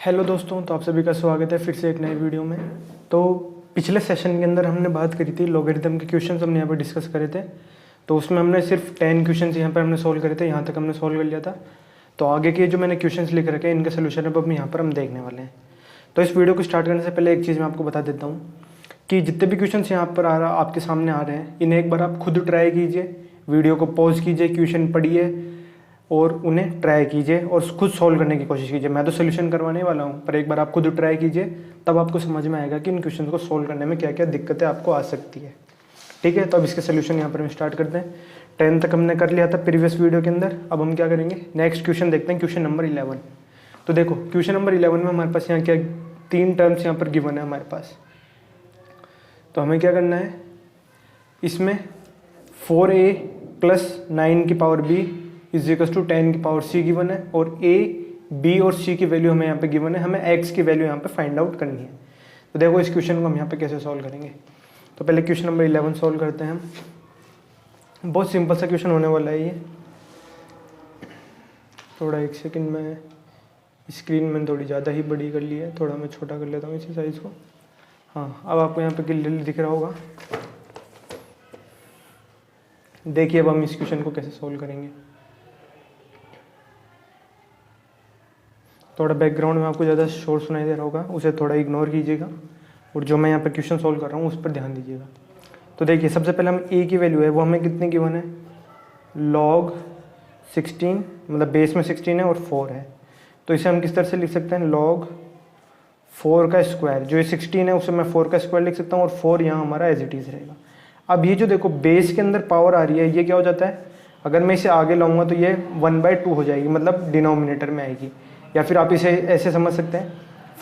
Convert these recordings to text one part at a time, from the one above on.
Hello दोस्तों, तो आप सभी का स्वागत है फिर से एक नई वीडियो में। तो पिछले सेशन के अंदर हमने बात करी थी लॉगरिथम के क्वेश्चंस हमने यहाँ पर डिस्कस करे थे। तो उसमें हमने सिर्फ 10 क्वेश्चंस यहाँ पर हमने सॉल्व करे थे, यहाँ तक हमने सॉल्व कर लिया था। तो आगे के जो मैंने क्वेश्चंस लिख रखे हैं इनके सोल्यूशन अब यहाँ पर हम देखने वाले हैं। तो इस वीडियो को स्टार्ट करने से पहले एक चीज़ मैं आपको बता देता हूँ कि जितने भी क्वेश्चंस यहाँ पर आपके सामने आ रहे हैं इन्हें एक बार आप खुद ट्राई कीजिए, वीडियो को पॉज कीजिए, क्वेश्चन पढ़िए और उन्हें ट्राई कीजिए और खुद सॉल्व करने की कोशिश कीजिए। मैं तो सोल्यूशन करवाने वाला हूँ, पर एक बार आप खुद ट्राई कीजिए, तब आपको समझ में आएगा कि इन क्वेश्चन को सॉल्व करने में क्या क्या दिक्कतें आपको आ सकती है। ठीक है, तो अब इसके सोल्यूशन यहाँ पर हम स्टार्ट करते हैं। 10 तक हमने कर लिया था प्रीवियस वीडियो के अंदर। अब हम क्या करेंगे, नेक्स्ट क्वेश्चन देखते हैं, क्वेश्चन नंबर 11। तो देखो क्वेश्चन नंबर 11 में हमारे पास यहाँ क्या 3 टर्म्स यहाँ पर गिवन है हमारे पास। तो हमें क्या करना है, इसमें 4a + 9 की पावर b = 10 की पावर c गिवन है और a, b और c की वैल्यू हमें यहाँ पे गिवन है। हमें x की वैल्यू यहाँ पे फाइंड आउट करनी है। तो देखो इस क्वेश्चन को हम यहाँ पे कैसे सॉल्व करेंगे। तो पहले क्वेश्चन नंबर 11 सॉल्व करते हैं हम। बहुत सिंपल सा क्वेश्चन होने वाला है ये। थोड़ा एक सेकंड में, स्क्रीन मैंने थोड़ी ज़्यादा ही बड़ी कर ली है, थोड़ा मैं छोटा कर लेता हूँ इसी साइज़ को। हाँ, अब आपको यहाँ पे क्लियरली दिख रहा होगा। देखिए अब हम इस क्वेश्चन को कैसे सॉल्व करेंगे। थोड़ा बैकग्राउंड में आपको ज़्यादा शोर सुनाई दे रहा होगा, उसे थोड़ा इग्नोर कीजिएगा और जो मैं यहाँ पर क्वेश्चन सॉल्व कर रहा हूँ उस पर ध्यान दीजिएगा। तो देखिए सबसे पहले हम a की वैल्यू है वो हमें कितनी गिवन है, log 16, मतलब बेस में 16 है और 4 है। तो इसे हम किस तरह से लिख सकते हैं, log 4 का स्क्वायर, जो ये 16 है उसे मैं 4 का स्क्वायर लिख सकता हूँ और 4 यहाँ हमारा एज इट इज़ रहेगा। अब ये जो देखो बेस के अंदर पावर आ रही है, ये क्या हो जाता है, अगर मैं इसे आगे लाऊंगा तो ये 1/2 हो जाएगी, मतलब डिनोमिनेटर में आएगी। या फिर आप इसे ऐसे समझ सकते हैं,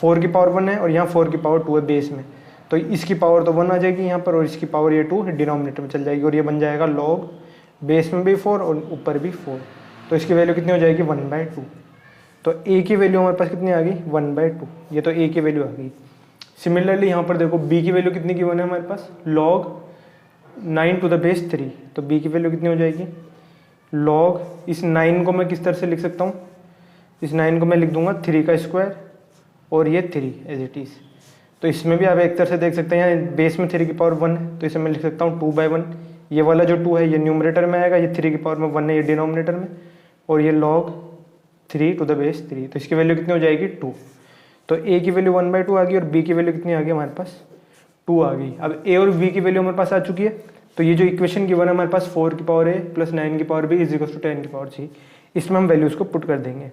4 की पावर 1 है और यहाँ 4 की पावर 2 है बेस में, तो इसकी पावर तो 1 आ जाएगी यहाँ पर और इसकी पावर ये 2 डिनोमिनेटर में चल जाएगी और ये बन जाएगा log बेस में भी 4 और ऊपर भी 4। तो इसकी वैल्यू कितनी हो जाएगी, 1/2। तो a की वैल्यू हमारे पास कितनी आ गई, 1/2। ये तो a की वैल्यू आ गई। सिमिलरली यहाँ पर देखो b की वैल्यू कितनी गिवन है हमारे पास, log 9 to the base 3। तो b की वैल्यू कितनी हो जाएगी, log, इस 9 को मैं किस तरह से लिख सकता हूँ, इस 9 को मैं लिख दूंगा 3 का स्क्वायर और ये 3 एज इट इज़। तो इसमें भी आप एक तरह से देख सकते हैं, यहाँ बेस में 3 की पावर 1 है तो इसे मैं लिख सकता हूँ 2/1। ये वाला जो 2 है ये न्यूमरेटर में आएगा, ये 3 की पावर में 1 है ये डिनोमिनेटर में, और ये log 3 to the base 3। तो इसकी वैल्यू कितनी हो जाएगी, 2। तो a की वैल्यू 1/2 आ गई और b की वैल्यू कितनी आ गई हमारे पास, 2 आ गई। अब a और b की वैल्यू हमारे पास आ चुकी है। तो ये जो इक्वेशन गिवन है हमारे पास 4 की पावर a + 9 की पावर b = 10 की पावर c, इसमें हम वैल्यूज़ को पुट कर देंगे।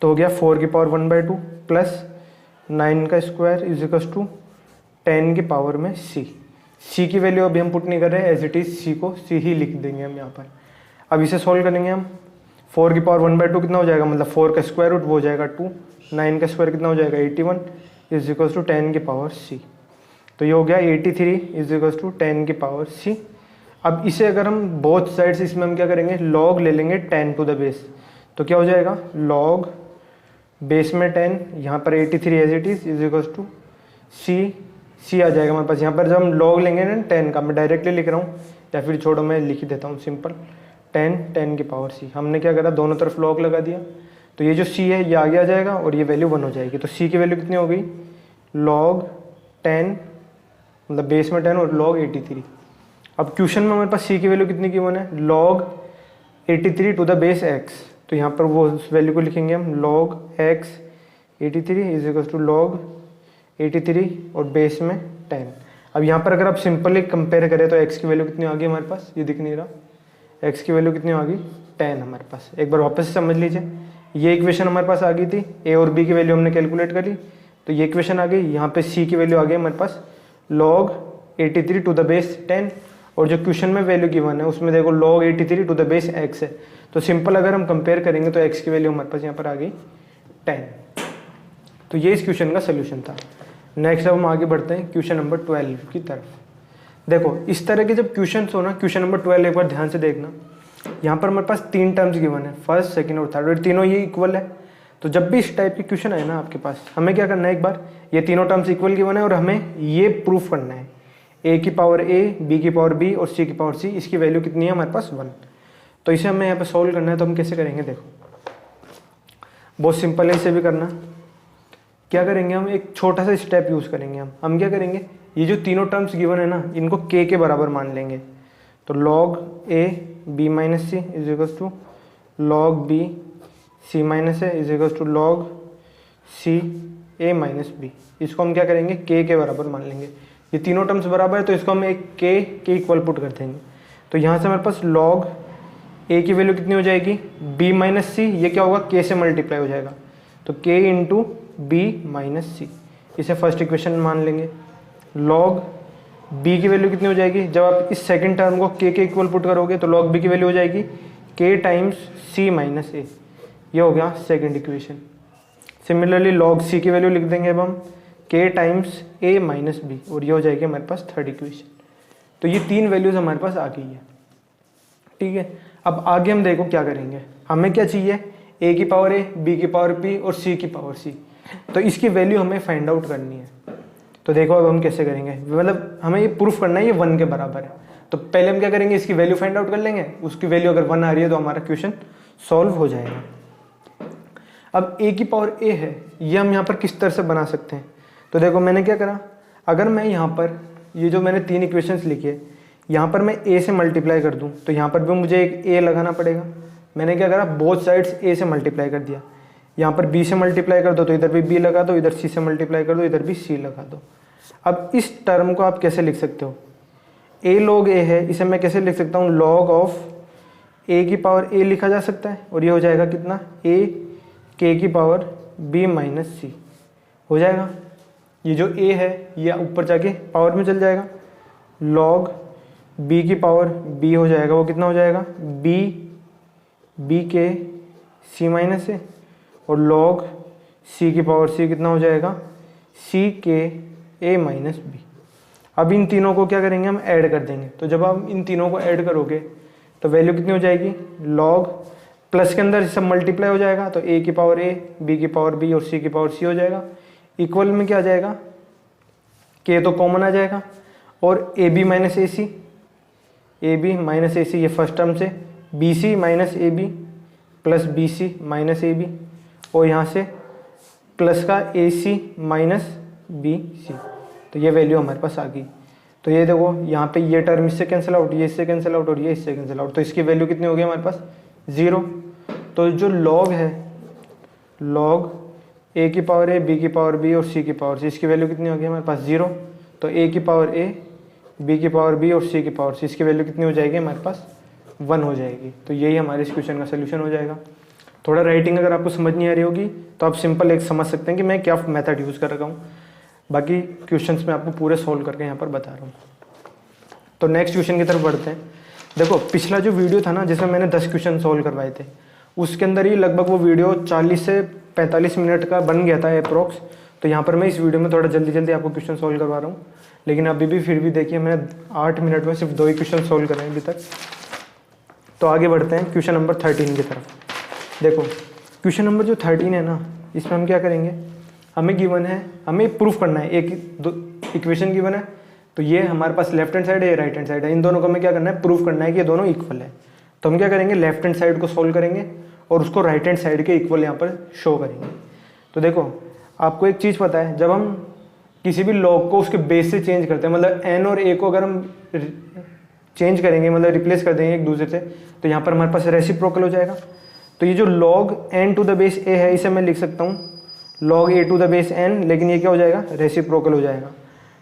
तो हो गया 4 की पावर 1/2 + 9 का स्क्वायर = 10 की पावर में c की वैल्यू अभी हम पुट नहीं कर रहे हैं, एज इट इज़ c को c ही लिख देंगे हम यहाँ पर। अब इसे सॉल्व करेंगे हम। 4 की पावर 1/2 कितना हो जाएगा, मतलब 4 का स्क्वायर रूट वो हो जाएगा 2, 9 का स्क्वायर कितना हो जाएगा 81 = 10 की पावर c। तो ये हो गया 83 = 10 की पावर c। अब इसे अगर हम बोथ साइड्स, इसमें हम क्या करेंगे, log ले लेंगे 10 to the base। तो क्या हो जाएगा, log बेस में 10, यहाँ पर 83 एज इट इज़ = c आ जाएगा हमारे पास। यहाँ पर जब हम log लेंगे ना 10 का, मैं डायरेक्टली लिख रहा हूँ या फिर छोड़ो मैं लिख ही देता हूँ सिंपल, 10 की पावर c। हमने क्या करा, दोनों तरफ log लगा दिया, तो ये जो c है ये आगे आ जाएगा और ये वैल्यू 1 हो जाएगी। तो c की वैल्यू कितनी हो गई, log 10, मतलब बेस में 10 और log 83। अब क्वेश्चन में हमारे पास c की वैल्यू कितनी गिवन है, log 83 to the base x। तो यहाँ पर वो उस वैल्यू को लिखेंगे हम, log x 83 = log 83 और बेस में 10। अब यहाँ पर अगर आप सिंपली कंपेयर करें तो x की वैल्यू कितनी आ गई हमारे पास, ये दिख नहीं रहा, x की वैल्यू कितनी आ गई, 10 हमारे पास। एक बार वापस से समझ लीजिए, ये इक्वेशन हमारे पास आ गई थी, a और b की वैल्यू हमने कैलकुलेट करी, तो ये इक्वेशन आ गई। यहाँ पे c की वैल्यू आ गई हमारे पास log 83 to the base 10, और जो क्वेश्चन में वैल्यू गिवन है उसमें देखो log 83 to the base x है। तो सिंपल अगर हम कंपेयर करेंगे तो x की वैल्यू हमारे पास यहाँ पर आ गई 10। तो ये इस क्वेश्चन का सोल्यूशन था। नेक्स्ट अब हम आगे बढ़ते हैं क्वेश्चन नंबर 12 की तरफ। देखो इस तरह के जब क्वेश्चन हो ना, क्वेश्चन नंबर 12 एक बार ध्यान से देखना, यहाँ पर हमारे पास 3 टर्म्स गिवन है, फर्स्ट, सेकंड और थर्ड, और तीनों ये इक्वल है। तो जब भी इस टाइप के क्वेश्चन आए ना आपके पास, हमें क्या करना है, एक बार ये तीनों टर्म्स इक्वल गिवन है और हमें ये प्रूफ करना है, a की पावर a, b की पावर b और c की पावर c, इसकी वैल्यू कितनी है हमारे पास 1। तो इसे हमें यहाँ पे सॉल्व करना है। तो हम कैसे करेंगे, देखो बहुत सिंपल है, इसे भी करना। क्या करेंगे हम, एक छोटा सा स्टेप यूज़ करेंगे। हम क्या करेंगे, ये जो तीनों टर्म्स गिवन है ना, इनको k के बराबर मान लेंगे। तो log a b minus c is equal to log b c minus a is equal to log c a minus b। इसको हम क्या करेंगे, k के बराबर मान लेंगे। ये तीनों टर्म्स बराबर है तो इसको हम एक k के इक्वल पुट कर देंगे। तो यहाँ से हमारे पास log a की वैल्यू कितनी हो जाएगी, b माइनस सी, ये क्या होगा, k से मल्टीप्लाई हो जाएगा। तो k इंटू b माइनस सी, इसे फर्स्ट इक्वेशन मान लेंगे। log b की वैल्यू कितनी हो जाएगी, जब आप इस सेकंड टर्म को k के इक्वल पुट करोगे तो log b की वैल्यू हो जाएगी k times c minus a। ये हो गया second equation. Similarly log c की वैल्यू लिख देंगे अब हम k times a minus b, और ये हो जाएगी हमारे पास थर्ड इक्वेशन। तो ये तीन वैल्यूज हमारे पास आ गई है। ठीक है, अब आगे हम देखो क्या करेंगे। हमें क्या चाहिए, a की पावर a, b की पावर b और c की पावर c। तो इसकी वैल्यू हमें फाइंड आउट करनी है। तो देखो अब हम कैसे करेंगे, मतलब हमें ये प्रूफ करना है ये 1 के बराबर है। तो पहले हम क्या करेंगे, इसकी वैल्यू फाइंड आउट कर लेंगे। उसकी वैल्यू अगर 1 आ रही है तो हमारा क्वेश्चन सॉल्व हो जाएगा। अब a की पावर a है, ये हम यहाँ पर किस तरह से बना सकते हैं। तो देखो मैंने क्या करा, अगर मैं यहाँ पर ये जो मैंने तीन इक्वेशंस लिखी है, यहाँ पर मैं a से मल्टीप्लाई कर दूँ तो यहाँ पर भी मुझे एक a लगाना पड़ेगा। मैंने क्या करा, बोथ साइड्स a से मल्टीप्लाई कर दिया। यहाँ पर b से मल्टीप्लाई कर दो तो इधर भी b लगा दो, इधर c से मल्टीप्लाई कर दो, इधर भी c लगा दो। अब इस टर्म को आप कैसे लिख सकते हो, a log a है, इसे मैं कैसे लिख सकता हूँ, log ऑफ a की पावर a लिखा जा सकता है। और ये हो जाएगा कितना, a k की पावर b माइनस c हो जाएगा। ये जो a है ये ऊपर जाके पावर में चल जाएगा। log b की पावर b हो जाएगा, वो कितना हो जाएगा, b के c माइनस a, और log c की पावर c कितना हो जाएगा, c के a माइनस b। अब इन तीनों को क्या करेंगे, हम ऐड कर देंगे। तो जब आप इन तीनों को ऐड करोगे तो वैल्यू कितनी हो जाएगी, log प्लस के अंदर सब मल्टीप्लाई हो जाएगा तो a की पावर a, b की पावर b और c की पावर c हो जाएगा। इक्वल में क्या आ जाएगा, k तो कॉमन आ जाएगा, और A B minus A C, A B minus A C ये फर्स्ट टर्म से, B C minus A B plus B C minus A B, और यहाँ से प्लस का ए सी माइनस बी सी। तो ये वैल्यू हमारे पास आ गई। तो ये देखो यहाँ पे ये टर्म इससे कैंसिल आउट, ये इससे कैंसिल आउट और ये इससे कैंसिल आउट। तो इसकी वैल्यू कितनी हो गई हमारे पास, 0। तो जो log है, log a की पावर a, b की पावर b और c की पावर c, इसकी वैल्यू कितनी होगी हमारे पास, 0। तो a की पावर a, b की पावर b और c की पावर c, इसकी वैल्यू कितनी हो जाएगी हमारे पास, 1 हो जाएगी। तो यही हमारे इस क्वेश्चन का सोल्यूशन हो जाएगा। थोड़ा राइटिंग अगर आपको समझ नहीं आ रही होगी तो आप सिंपल एक समझ सकते हैं कि मैं क्या मेथड यूज़ कर रहा हूँ। बाकी क्वेश्चंस मैं आपको पूरे सोल्व करके यहाँ पर बता रहा हूँ। तो नेक्स्ट क्वेश्चन की तरफ बढ़ते हैं। देखो पिछला जो वीडियो था ना, जिसमें मैंने 10 क्वेश्चन सोल्व करवाए थे, उसके अंदर ही लगभग वो वीडियो 40 से 45 मिनट का बन गया था अप्रोक्स। तो यहाँ पर मैं इस वीडियो में थोड़ा जल्दी जल्दी आपको क्वेश्चन सोल्व करवा रहा हूँ। लेकिन अभी भी फिर भी देखिए मैंने 8 मिनट में सिर्फ 2 ही क्वेश्चन सोल्व करे हैं अभी तक। तो आगे बढ़ते हैं क्वेश्चन नंबर 13 की तरफ। देखो क्वेश्चन नंबर जो 13 है ना, इसमें हम क्या करेंगे, हमें गिवन है, हमें प्रूफ करना है, एक दो इक्वेशन गिवन है। तो ये हमारे पास लेफ्ट हैंड साइड है, ये राइट हैंड साइड है, इन दोनों को हमें क्या करना है, प्रूफ करना है कि ये दोनों इक्वल है। तो हम क्या करेंगे, लेफ्ट हैंड साइड को सोल्व करेंगे और उसको राइट हैंड साइड के इक्वल यहाँ पर शो करेंगे। तो देखो आपको एक चीज़ पता है, जब हम किसी भी लॉग को उसके बेस से चेंज करते हैं, मतलब एन और ए को अगर हम चेंज करेंगे, मतलब रिप्लेस कर देंगे एक दूसरे से, तो यहाँ पर हमारे पास रेसिप्रोकल हो जाएगा। तो ये जो log n to the base a है, इसे मैं लिख सकता हूँ log a to the base n, लेकिन ये क्या हो जाएगा, रेसिप्रोकल हो जाएगा।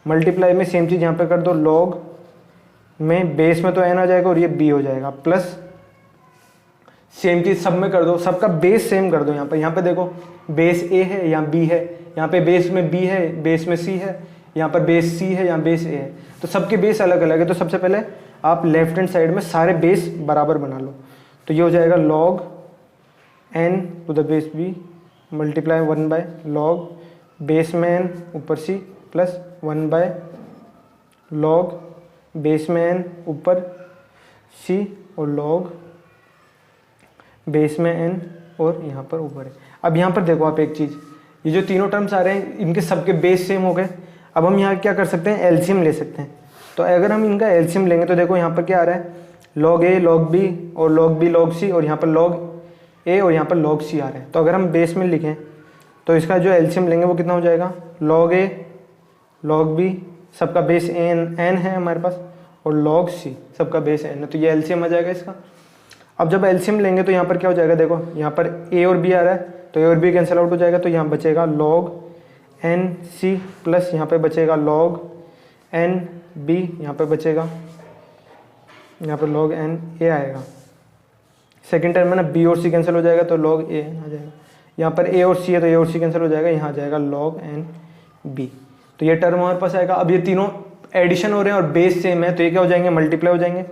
मल्टीप्लाई में सेम चीज़ यहाँ पे कर दो, log में बेस में तो n आ जाएगा और ये b हो जाएगा, प्लस सेम चीज़ सब में कर दो, सबका बेस सेम कर दो। यहाँ पे देखो बेस a है, यहाँ b है, यहाँ पे बेस में b है, बेस में c है, यहाँ पर बेस c है, यहाँ बेस a है। तो सबके बेस अलग अलग है। तो सबसे पहले आप लेफ्ट हैंड साइड में सारे बेस बराबर बना लो। तो ये हो जाएगा log n to the base b multiply 1 by log base में n ऊपर c plus 1 by log base में n ऊपर c और log बेस में n और यहाँ पर ऊपर है। अब यहाँ पर देखो आप एक चीज़, ये जो तीनों टर्म्स आ रहे हैं इनके सबके बेस सेम हो गए। अब हम यहाँ क्या कर सकते हैं, एलसीएम ले सकते हैं। तो अगर हम इनका एलसीएम लेंगे तो देखो यहाँ पर क्या आ रहा है, log a log b और log b log c, और यहाँ पर log ए और यहाँ पर log c आ रहा है। तो अगर हम बेस में लिखें तो इसका जो एलसीएम लेंगे वो कितना हो जाएगा, log a log b, सबका बेस n है हमारे पास, और log c सबका बेस n है, तो ये एलसीएम आ जाएगा इसका। अब जब एलसीएम लेंगे तो यहाँ पर क्या हो जाएगा, देखो यहाँ पर a और b आ रहा है, तो a और b कैंसिल आउट हो जाएगा, तो यहाँ बचेगा log n c प्लस यहाँ पे बचेगा log n b, यहाँ पे बचेगा, यहाँ पर log n a आएगा। सेकेंड टर्म में ना b और c कैंसिल हो जाएगा तो log a आ जाएगा। यहाँ पर a और c है तो a और c कैंसिल हो जाएगा, यहाँ आ जाएगा log n b। तो ये टर्म हमारे पास आएगा। अब ये तीनों एडिशन हो रहे हैं और बेस सेम है, तो ये क्या हो जाएंगे, मल्टीप्लाई हो जाएंगे।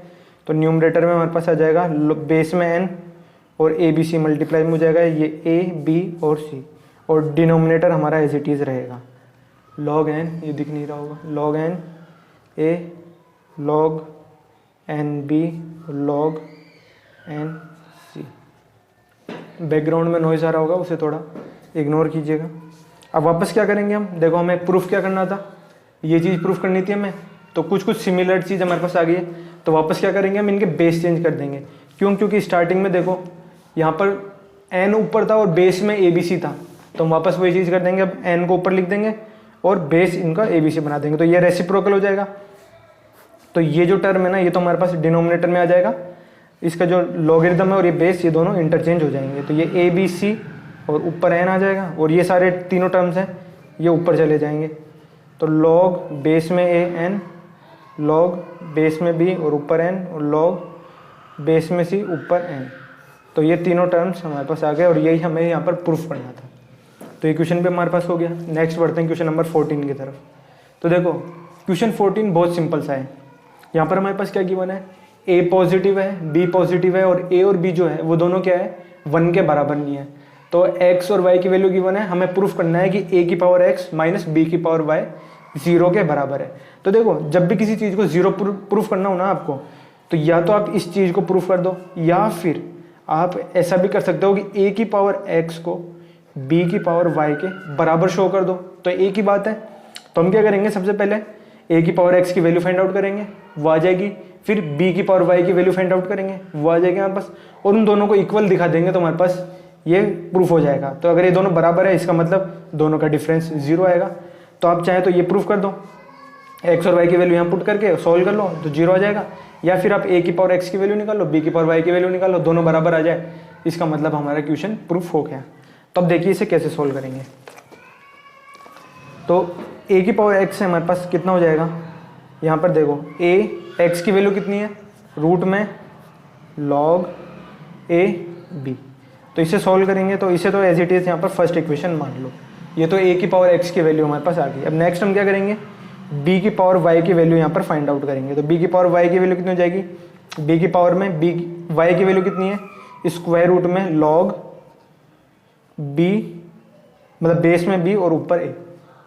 तो न्यूमरेटर में हमारे पास आ जाएगा बेस में n और a b c मल्टीप्लाई में हो जाएगा ये a b और c, और डिनोमिनेटर हमारा एज इट इज़ रहेगा log n, ये दिख नहीं रहा होगा, log n a log n b log n c। Background में नॉइज आ रहा होगा, उसे थोड़ा इग्नोर कीजिएगा। अब वापस क्या करेंगे हम, देखो हमें प्रूफ क्या करना था, ये चीज़ प्रूफ करनी थी हमें, तो कुछ सिमिलर चीज़ हमारे पास आ गई है। तो वापस क्या करेंगे हम, इनके बेस चेंज कर देंगे। क्यों, क्योंकि स्टार्टिंग में देखो यहाँ पर n ऊपर था और बेस में a b c था, तो हम वापस वही चीज़ कर देंगे। अब n को ऊपर लिख देंगे और बेस इनका a b c बना देंगे, तो ये रेसिप्रोकल हो जाएगा। तो ये जो टर्म है ना, ये तो हमारे पास डिनोमिनेटर में आ जाएगा, इसका जो लॉगरिथम है और ये बेस, ये दोनों इंटरचेंज हो जाएंगे। तो ये a b c और ऊपर n आ जाएगा, और ये सारे तीनों टर्म्स हैं ये ऊपर चले जाएंगे। तो log बेस में a n, log बेस में b और ऊपर n, और log बेस में c ऊपर n। तो ये तीनों टर्म्स हमारे पास आ गए, और यही हमें यहाँ पर प्रूफ करना था। तो ये क्वेश्चन पे हमारे पास हो गया। नेक्स्ट बढ़ते हैं क्वेश्चन नंबर 14 की तरफ। तो देखो क्वेश्चन 14 बहुत सिंपल सा है। यहाँ पर हमारे पास क्या गिवन है, a पॉजिटिव है, b पॉजिटिव है, और a और b जो है वो दोनों क्या है, 1 के बराबर नहीं है। तो x और y की वैल्यू गिवन है, हमें प्रूफ करना है कि a की पावर x माइनस b की पावर y 0 के बराबर है। तो देखो जब भी किसी चीज़ को 0 प्रूफ करना हो ना आपको, तो या तो आप इस चीज़ को प्रूफ कर दो, या फिर आप ऐसा भी कर सकते हो कि a की पावर x को b की पावर y के बराबर शो कर दो। तो एक ही बात है। तो हम क्या करेंगे, सबसे पहले a की पावर x की वैल्यू फाइंड आउट करेंगे, वो आ जाएगी। फिर b की पावर y की वैल्यू फाइंड आउट करेंगे, वो आ जाएगी हमारे पास, और उन दोनों को इक्वल दिखा देंगे तो हमारे पास ये प्रूफ हो जाएगा। तो अगर ये दोनों बराबर है, इसका मतलब दोनों का डिफरेंस 0 आएगा। तो आप चाहे तो ये प्रूफ कर दो, x और y की वैल्यू यहाँ पुट करके सॉल्व कर लो तो 0 आ जाएगा, या फिर आप a की पावर x की वैल्यू निकाल लो, b की पावर y की वैल्यू निकाल लो, दोनों बराबर आ जाए, इसका मतलब हमारा क्वेश्चन प्रूफ हो गया। तब देखिए इसे कैसे सॉल्व करेंगे। तो a की पावर x है हमारे पास, कितना हो जाएगा, यहाँ पर देखो a x की वैल्यू कितनी है, रूट में log a b। तो इसे सॉल्व करेंगे, तो इसे तो एज इट इज़ यहाँ पर फर्स्ट इक्वेशन मान लो। ये तो a की पावर x की वैल्यू हमारे पास आ गई। अब नेक्स्ट हम क्या करेंगे, b की पावर y की वैल्यू यहाँ पर फाइंड आउट करेंगे। तो b की पावर y की वैल्यू कितनी हो जाएगी, b की पावर में y की वैल्यू कितनी है, स्क्वायर रूट में log b, मतलब बेस में b और ऊपर a,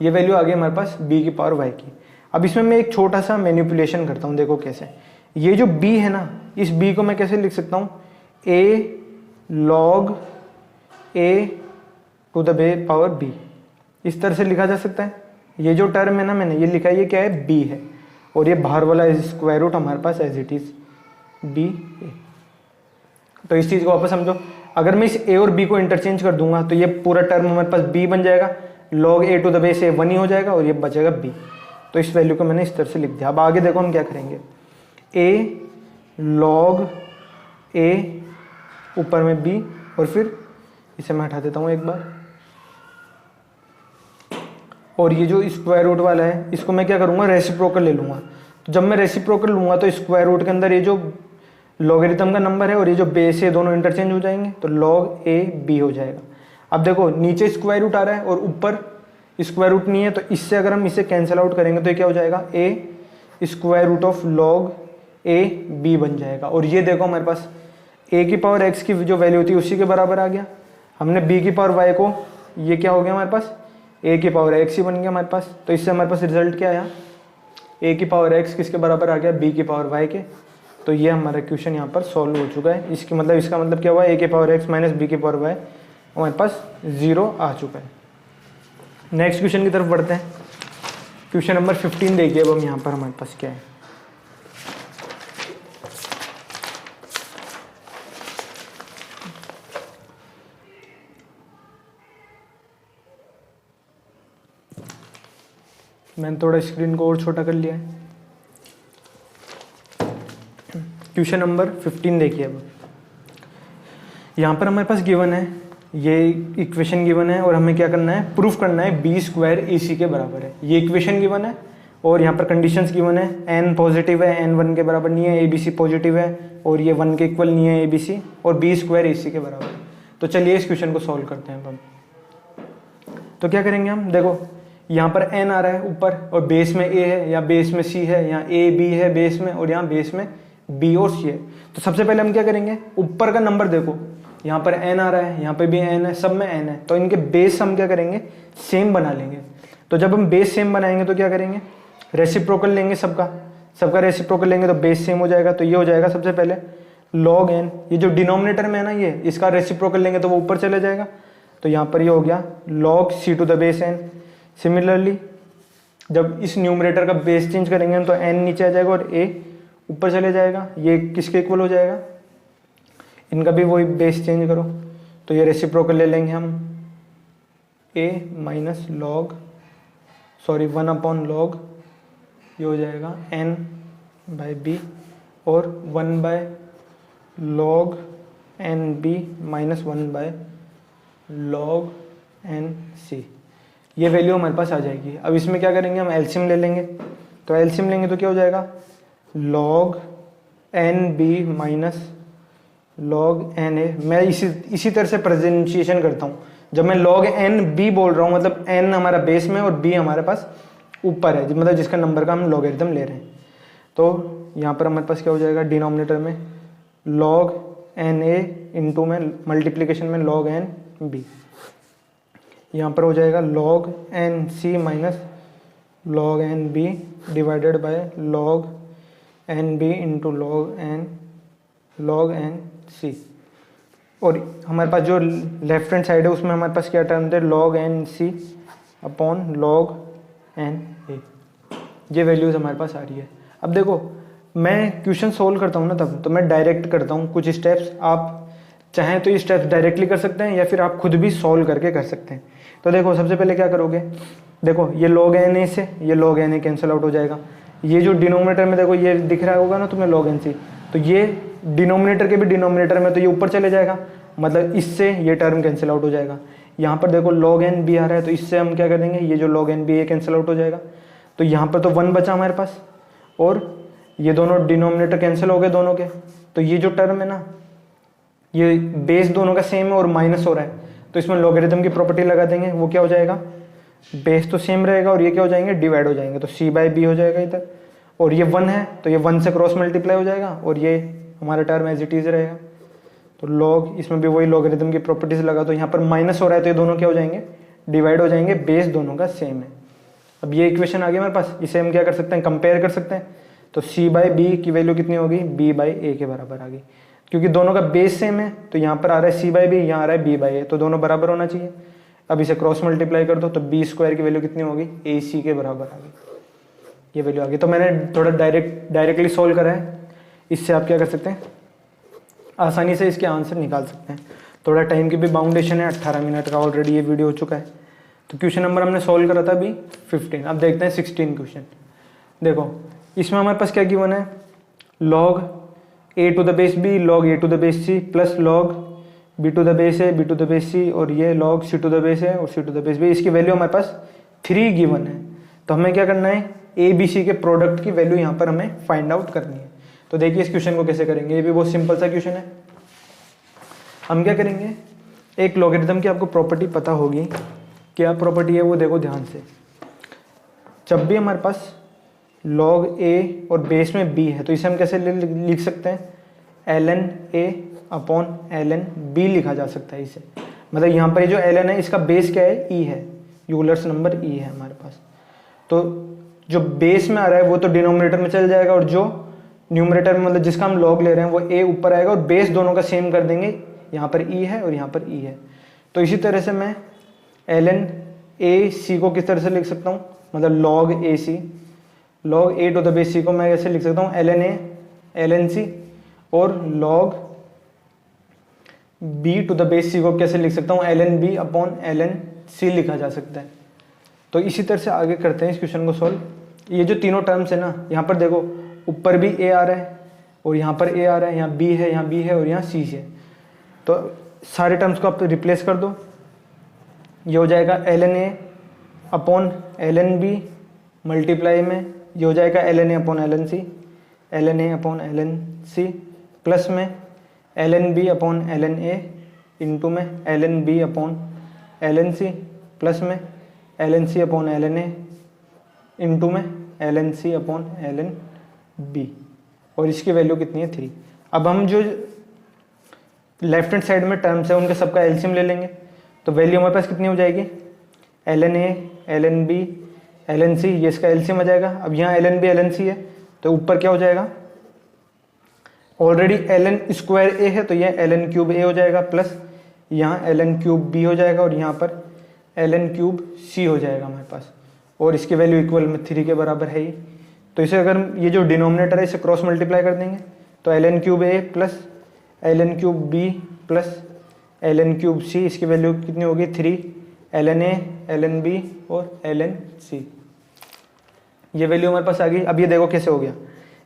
ये वैल्यू आ गई हमारे पास b की पावर y की। अब इसमें मैं एक छोटा सा मैनिपुलेशन करता हूँ, देखो कैसे। ये जो b है ना, इस b को मैं कैसे लिख सकता हूँ, a log a to the power b, इस तरह से लिखा जा सकता है। ये जो टर्म है ना, मैंने ये लिखा है, ये क्या है, b है, और ये बाहर वाला स्क्वायर रूट हमारे पास as it is b a। तो इस चीज़ को वापस समझो, अगर मैं इस a और b को इंटरचेंज कर दूंगा तो ये पूरा टर्म हमारे पास b बन जाएगा, log a to the base a 1 ही हो जाएगा, और ये बचेगा b। तो इस वैल्यू को मैंने इस तरह से लिख दिया। अब आगे देखो हम क्या करेंगे, a log a ऊपर में b, और फिर इसे मैं हटा देता हूँ एक बार, और ये जो स्क्वायर रूट वाला है इसको मैं क्या करूँगा, रेसिप्रोकल ले लूँगा। तो जब मैं रेसिप्रोकल लूँगा तो स्क्वायर रूट के अंदर ये जो लॉगरिथम का नंबर है और ये जो बेस है दोनों इंटरचेंज हो जाएंगे, तो log a b हो जाएगा। अब देखो नीचे स्क्वायर रूट आ रहा है और ऊपर स्क्वायर रूट नहीं है, तो इससे अगर हम इसे कैंसिल आउट करेंगे तो ये क्या हो जाएगा, a square root of log a b बन जाएगा। और ये देखो हमारे पास a की पावर x की जो वैल्यू थी उसी के बराबर आ गया। हमने b की पावर y को, ये क्या हो गया हमारे पास, a की पावर x ही बन गया हमारे पास। तो इससे हमारे पास रिजल्ट क्या आया, a की पावर x किसके बराबर आ गया, b की पावर y के। तो ये हमारा क्वेश्चन यहाँ पर सॉल्व हो चुका है। इसका मतलब क्या हुआ, a की पावर x माइनस b की पावर y हमारे पास 0 आ चुका है। नेक्स्ट क्वेश्चन की तरफ बढ़ते हैं। क्वेश्चन नंबर 15 देखिए अब हम यहाँ पर हमारे पास क्या है। मैंने थोड़ा स्क्रीन को और छोटा कर लिया है। क्वेश्चन नंबर 15 देखिए। अब यहाँ पर हमारे पास गिवन है, ये इक्वेशन गिवन है और हमें क्या करना है, प्रूफ करना है बी स्क्वायर ए सी के बराबर है। ये इक्वेशन गिवन है और यहाँ पर कंडीशंस गिवन है, एन पॉजिटिव है, एन 1 के बराबर नहीं है, ए बी सी पॉजिटिव है और ये 1 के इक्वल नहीं है ए बी सी, और बी स्क्वायर ए सी के बराबर है। तो चलिए इस क्वेश्चन को सॉल्व करते हैं हम। तो क्या करेंगे हम, देखो यहाँ पर एन आ रहा है ऊपर और बेस में ए है या बेस में सी है, यहाँ ए बी है बेस में और यहाँ बेस में बी और सी है। तो सबसे पहले हम क्या करेंगे, ऊपर का नंबर देखो, यहाँ पर एन आ रहा है, यहाँ पे भी एन है, सब में एन है, तो इनके बेस हम क्या करेंगे, सेम बना लेंगे। तो जब हम बेस सेम बनाएंगे तो क्या करेंगे, रेसिप्रोकल लेंगे, सबका रेसिप्रोकल लेंगे तो बेस सेम हो जाएगा। तो ये हो जाएगा सबसे पहले लॉग एन, ये जो डिनोमिनेटर में है ना, ये इसका रेसिप्रोकल लेंगे तो वो ऊपर चले जाएगा। तो यहाँ पर ये हो गया log c to the base n. Similarly जब इस न्यूमरेटर का बेस चेंज करेंगे तो एन नीचे आ जाएगा और ए ऊपर चले जाएगा। ये किसके इक्वल हो जाएगा, इनका भी वही बेस चेंज करो, तो ये रेसिप्रोकल ले लेंगे हम, a minus log 1 upon log, ये हो जाएगा n बाई बी और 1 by log n b minus 1 by log n c. ये वैल्यू हमारे पास आ जाएगी। अब इसमें क्या करेंगे, हम एलसीएम ले लेंगे। तो एलसीएम लेंगे तो क्या हो जाएगा, log n b minus log n a. मैं इसी तरह से प्रेजेंटेशन करता हूँ। जब मैं लॉग एन बी बोल रहा हूँ, मतलब एन हमारा बेस में और बी हमारे पास ऊपर है, मतलब जिसका नंबर का हम लॉगरिथम ले रहे हैं। तो यहाँ पर हमारे पास क्या हो जाएगा, डिनोमिनेटर में लॉग एन ए इंटू में मल्टीप्लीकेशन में लॉग एन बी, यहाँ पर हो जाएगा log n c minus log n b divided by log n b into log n c. और हमारे पास जो लेफ्ट हैंड साइड है उसमें हमारे पास क्या टर्म थे, log n c upon log n a. ये वैल्यूज हमारे पास आ रही है। अब देखो मैं क्वेश्चन सोल्व करता हूँ ना, तब तो मैं डायरेक्ट करता हूँ कुछ स्टेप्स। आप चाहें तो ये स्टेप्स डायरेक्टली कर सकते हैं या फिर आप खुद भी सॉल्व करके कर सकते हैं। तो देखो सबसे पहले क्या करोगे, देखो ये लॉग एन ए से ये log n a cancel out हो जाएगा। ये जो डिनोमिनेटर में देखो ये दिख रहा होगा ना तुम्हें लॉग एन सी, तो ये डिनोमिनेटर के भी डिनोमिनेटर में, तो ये ऊपर चले जाएगा, मतलब इससे ये टर्म कैंसिल आउट हो जाएगा। यहाँ पर देखो लॉग एन बी आ रहा है, तो इससे हम क्या कर देंगे, ये जो लॉग एन बी ये कैंसिल आउट हो जाएगा। तो यहाँ पर तो 1 बचा हमारे पास और ये दोनों डिनोमिनेटर कैंसिल हो गए दोनों के। तो ये जो टर्म है ना, ये बेस दोनों का सेम है और माइनस हो रहा है, तो इसमें लॉगरिथम की प्रॉपर्टी लगा देंगे। वो क्या हो जाएगा, बेस तो सेम रहेगा और ये क्या हो जाएंगे, डिवाइड हो जाएंगे। तो सी बाई बी हो जाएगा इधर, और ये 1 है तो ये 1 से क्रॉस मल्टीप्लाई हो जाएगा और ये हमारा टर्म एज इट इज रहेगा। तो लॉग, इसमें भी वही लॉगरिथम की प्रॉपर्टीज लगा, तो यहाँ पर माइनस हो रहा है तो ये दोनों क्या हो जाएंगे, डिवाइड हो जाएंगे, बेस दोनों का सेम है। अब ये इक्वेशन आ गया हमारे पास, इसे हम क्या कर सकते हैं, कंपेयर कर सकते हैं। तो सी बाई बी की वैल्यू कितनी होगी, बी बाई ए के बराबर आ गई, क्योंकि दोनों का बेस सेम है। तो यहाँ पर आ रहा है सी बाई बी, यहाँ आ रहा है बी बाई ए, तो दोनों बराबर होना चाहिए। अब इसे क्रॉस मल्टीप्लाई कर दो तो बी स्क्वायर की वैल्यू कितनी होगी, ए सी के बराबर आ गई, ये वैल्यू आ गई। तो मैंने थोड़ा डायरेक्टली सोल्व करा है। इससे आप क्या कर सकते हैं, आसानी से इसके आंसर निकाल सकते हैं। थोड़ा टाइम की भी बाउंडेशन है, 18 मिनट का ऑलरेडी ये वीडियो हो चुका है। तो क्वेश्चन नंबर हमने सोल्व करा था अभी 15। अब देखते हैं 16 क्वेश्चन। देखो इसमें हमारे पास क्या गिवन है, log a to the base b log a to the base c plus log b to the base a b to the base c, और ये log c to the base a और c to the base b. इसकी value हमारे पास 3 given है। तो हमें क्या करना है, ए बी सी के प्रोडक्ट की वैल्यू यहाँ पर हमें फाइंड आउट करनी है। तो देखिए इस क्वेश्चन को कैसे करेंगे, ये भी बहुत सिंपल सा क्वेश्चन है। हम क्या करेंगे, एक लॉगरिथम की आपको प्रॉपर्टी पता होगी, क्या प्रॉपर्टी है वो देखो ध्यान से। जब भी हमारे पास लॉग ए और बेस में बी है तो इसे हम कैसे लिख सकते हैं, l n a upon l n b लिखा जा सकता है इसे। मतलब यहाँ पर जो एल एन है इसका बेस क्या है, ई है, यूलर्स नंबर ई है हमारे पास। तो जो बेस में आ रहा है वो तो डिनोमिनेटर में चल जाएगा, और जो न्यूमरेटर में मतलब जिसका हम लॉग ले रहे हैं वो ए ऊपर आएगा, और बेस दोनों का सेम कर देंगे। यहाँ पर ई है और यहाँ पर ई है। तो इसी तरह से मैं एल एन ए सी को किस तरह से लिख सकता हूँ, मतलब log a c, log a to the base c को मैं ऐसे लिख सकता हूँ l n a l n c, और log b to the base c को कैसे लिख सकता हूँ, l n b upon l n c लिखा जा सकता है। तो इसी तरह से आगे करते हैं इस क्वेश्चन को सॉल्व। ये जो तीनों टर्म्स है ना, यहाँ पर देखो ऊपर भी ए आ रहा है और यहाँ पर ए आ रहा है, यहाँ बी है, यहाँ बी है और यहाँ सी है। तो सारे टर्म्स को आप रिप्लेस कर दो। ये हो जाएगा ln a upon ln b multiply में ये हो जाएगा ln a upon ln c, ln a upon ln c plus में ln b upon ln a into में ln b upon ln c plus में ln c upon ln a into में ln c upon ln b और इसकी value कितनी है 3। अब हम जो लेफ्ट हैंड साइड में टर्म्स है उनके सबका एलसीएम ले लेंगे। तो वैल्यू हमारे पास कितनी हो जाएगी ln a ln b ln c, ये इसका एलसीएम आ जाएगा। अब यहाँ ln b ln c है तो ऊपर क्या हो जाएगा, ऑलरेडी ln स्क्वायर a है तो ये ln क्यूब a हो जाएगा प्लस यहाँ ln क्यूब b हो जाएगा और यहाँ पर ln क्यूब c हो जाएगा हमारे पास, और इसकी वैल्यू इक्वल में 3 के बराबर है ही। तो इसे अगर ये जो डिनोमिनेटर है इसे क्रॉस मल्टीप्लाई कर देंगे तो ln cube a plus ln cube b plus ln cube c, इसकी वैल्यू कितनी होगी 3 ln a ln b और ln c। ये वैल्यू हमारे पास आ गई। अब ये देखो कैसे हो गया,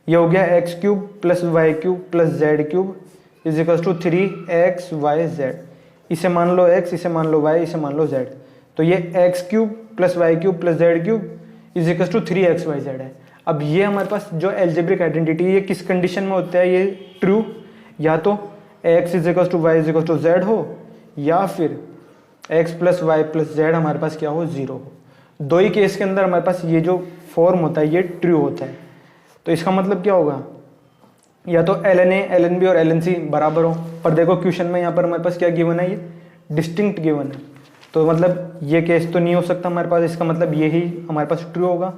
ये हो गया x cube plus y cube plus z cube is equal to 3x y z। इसे मान लो x, इसे मान लो y, इसे मान लो z। तो ये x cube plus y cube plus z cube is equal to 3xyz है। अब ये हमारे पास जो एल्जेब्रिक आइडेंटिटी ये किस कंडीशन में होता है, ये ट्रू या तो x is equal to y is equal to z हो या फिर x plus y plus z हमारे पास क्या हो 0 हो। दो ही केस के अंदर हमारे पास ये जो फॉर्म होता है ये ट्रू होता है। तो इसका मतलब क्या होगा, या तो ln a ln b और ln c बराबर हो। पर देखो क्वेश्चन में यहाँ पर हमारे पास क्या गिवन है, ये डिस्टिंक्ट गिवन है। तो मतलब ये केस तो नहीं हो सकता हमारे पास, इसका मतलब यही हमारे पास ट्रू होगा।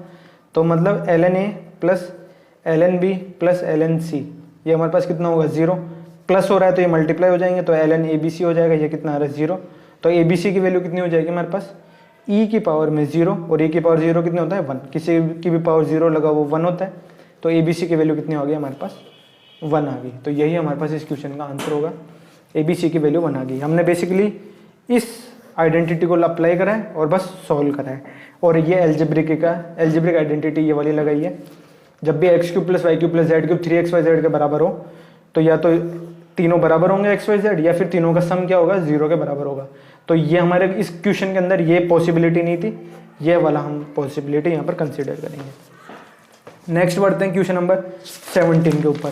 तो मतलब ln a plus ln b plus ln c ये हमारे पास कितना होगा 0, प्लस हो रहा है तो ये मल्टीप्लाई हो जाएंगे तो ln abc हो जाएगा, ये कितना आ रहा है 0। तो abc की वैल्यू कितनी हो जाएगी हमारे पास e की पावर में 0 और e की पावर 0 कितने होता है 1, किसी की भी पावर 0 लगा वो 1 होता है। तो abc की वैल्यू कितनी हो गई हमारे पास 1 आ गई। तो यही हमारे पास इस क्वेश्चन का आंसर होगा, abc की वैल्यू 1 आ गई। हमने बेसिकली इस आइडेंटिटी को अप्लाई करा है और बस सॉल्व करा है। और ये एल्जेब्रिक आइडेंटिटी ये वाली लगाई है, जब भी x cube plus y cube plus z cube 3xyz के बराबर हो तो या तो तीनों बराबर होंगे xyz या फिर तीनों का सम क्या होगा 0 के बराबर होगा। तो ये हमारे इस क्वेश्चन के अंदर ये पॉसिबिलिटी नहीं थी, ये वाला हम पॉसिबिलिटी यहाँ पर कंसिडर करेंगे। नेक्स्ट बढ़ते हैं क्वेश्चन नंबर 17 के ऊपर।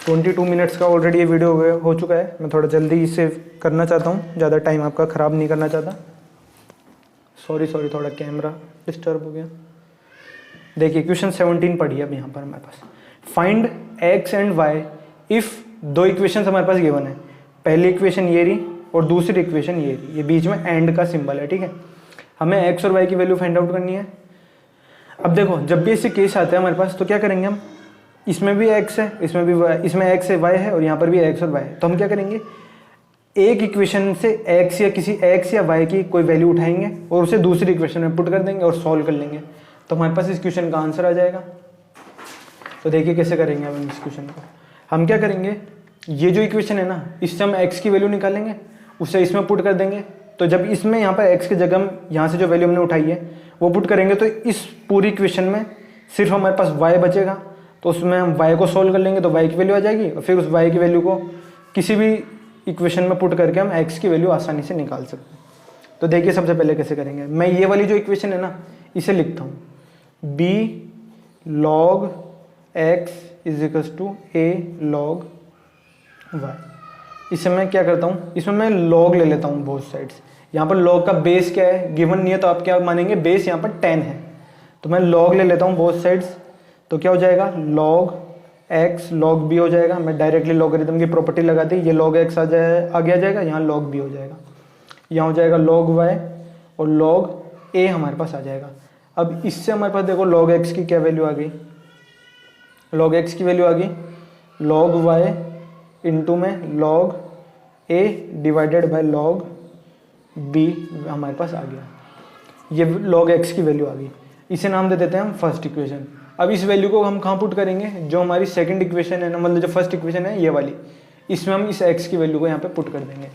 22 मिनट्स का ऑलरेडी ये वीडियो हो चुका है, मैं थोड़ा जल्दी इसे करना चाहता हूँ, ज़्यादा टाइम आपका ख़राब नहीं करना चाहता। सॉरी थोड़ा कैमरा डिस्टर्ब हो गया। देखिए क्वेश्चन 17 पढ़िए अब यहाँ पर हमारे पास, find x and y if दो इक्वेशन हमारे पास गिवन है। पहली इक्वेशन ये रही और दूसरी इक्वेशन ये रही, ये बीच में एंड का सिंबल है, ठीक है। हमें x और y की वैल्यू फाइंड आउट करनी है। अब देखो जब भी ऐसे केस आते हैं हमारे पास तो क्या करेंगे हम, इसमें भी x है, इसमें भी y, इसमें x है y है और यहाँ पर भी x और y है। तो हम क्या करेंगे, एक इक्वेशन से x या किसी x या y की कोई वैल्यू उठाएंगे और उसे दूसरी इक्वेशन में पुट कर देंगे और सॉल्व कर लेंगे, तो हमारे पास इस क्वेश्चन का आंसर आ जाएगा। तो देखिए कैसे करेंगे हम इस क्वेश्चन को। हम क्या करेंगे, ये जो इक्वेशन है ना इससे हम x की वैल्यू निकालेंगे, उसे इसमें पुट कर देंगे। तो जब इसमें यहाँ पर x की जगह हम यहाँ से जो वैल्यू हमने उठाई है वो पुट करेंगे तो इस पूरी इक्वेशन में सिर्फ हमारे पास y बचेगा। तो उसमें हम y को सॉल्व कर लेंगे तो y की वैल्यू आ जाएगी और फिर उस y की वैल्यू को किसी भी इक्वेशन में पुट करके हम x की वैल्यू आसानी से निकाल सकते हैं। तो देखिए सबसे पहले कैसे करेंगे, मैं ये वाली जो इक्वेशन है ना इसे लिखता हूँ, b log x is equals to a log y। इसे मैं क्या करता हूँ, इसमें मैं log ले लेता हूँ बोथ साइड्स। यहाँ पर log का बेस क्या है, गिवन नहीं है तो आप क्या मानेंगे, बेस यहाँ पर 10 है। तो मैं log ले लेता हूँ बोथ साइड्स, तो क्या हो जाएगा log x log b हो जाएगा। मैं डायरेक्टली लॉगरिथम की प्रॉपर्टी लगा दी, ये log x आगे आ जाएगा, यहाँ log b हो जाएगा, यहाँ हो जाएगा log y और log a हमारे पास आ जाएगा। अब इससे हमारे पास देखो log x की क्या वैल्यू आ गई, log x की वैल्यू आ गई log y इंटू में log a divided by log b हमारे पास आ गया। ये log x की वैल्यू आ गई, इसे नाम दे देते हैं हम फर्स्ट इक्वेशन। अब इस वैल्यू को हम कहाँ पुट करेंगे, जो हमारी सेकंड इक्वेशन है ना, मतलब जो फर्स्ट इक्वेशन है ये वाली, इसमें हम इस x की वैल्यू को यहाँ पे पुट कर देंगे।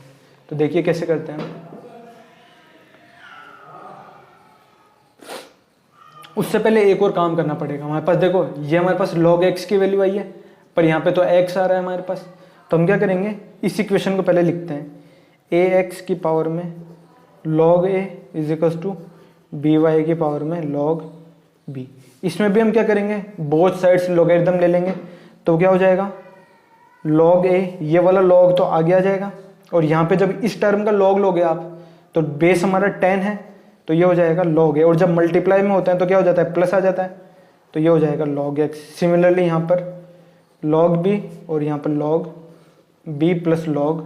तो देखिए कैसे करते हैं, उससे पहले एक और काम करना पड़ेगा हमारे पास। देखो ये हमारे पास log x की वैल्यू आई है, पर यहाँ पे तो x आ रहा है हमारे पास। तो हम क्या करेंगे, इस इक्वेशन को पहले लिखते हैं, ax की पावर में log a is equal to by की पावर में log b। इसमें भी हम क्या करेंगे, बोथ साइड्स लॉगरिथम ले लेंगे। तो क्या हो जाएगा, log a, ये वाला log तो आगे आ जाएगा, और यहाँ पे जब इस टर्म का log लोगे आप तो बेस हमारा 10 है, तो ये हो जाएगा log a, और जब मल्टीप्लाई में होता है तो क्या हो जाता है, प्लस आ जाता है, तो ये हो जाएगा log x। सिमिलरली यहाँ पर log b और यहाँ पर log b plus log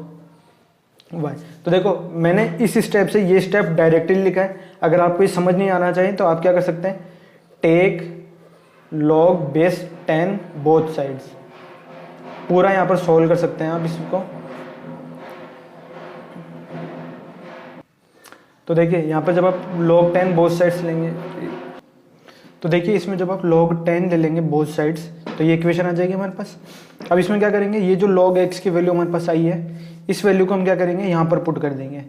y। तो देखो मैंने इस स्टेप से ये स्टेप डायरेक्टली लिखा है। अगर आपको ये समझ नहीं आना चाहिए तो आप क्या कर सकते हैं, take log base 10 both sides, पूरा यहाँ पर सोल्व कर सकते हैं आप इसको। तो देखिए यहाँ पर जब आप log 10 बोथ साइड्स लेंगे, तो देखिए इसमें जब आप log 10 ले लेंगे बोथ साइड्स तो ये इक्वेशन आ जाएगी हमारे पास। अब इसमें क्या करेंगे, ये जो log x की वैल्यू हमारे पास आई है, इस वैल्यू को हम क्या करेंगे, यहाँ पर पुट कर देंगे।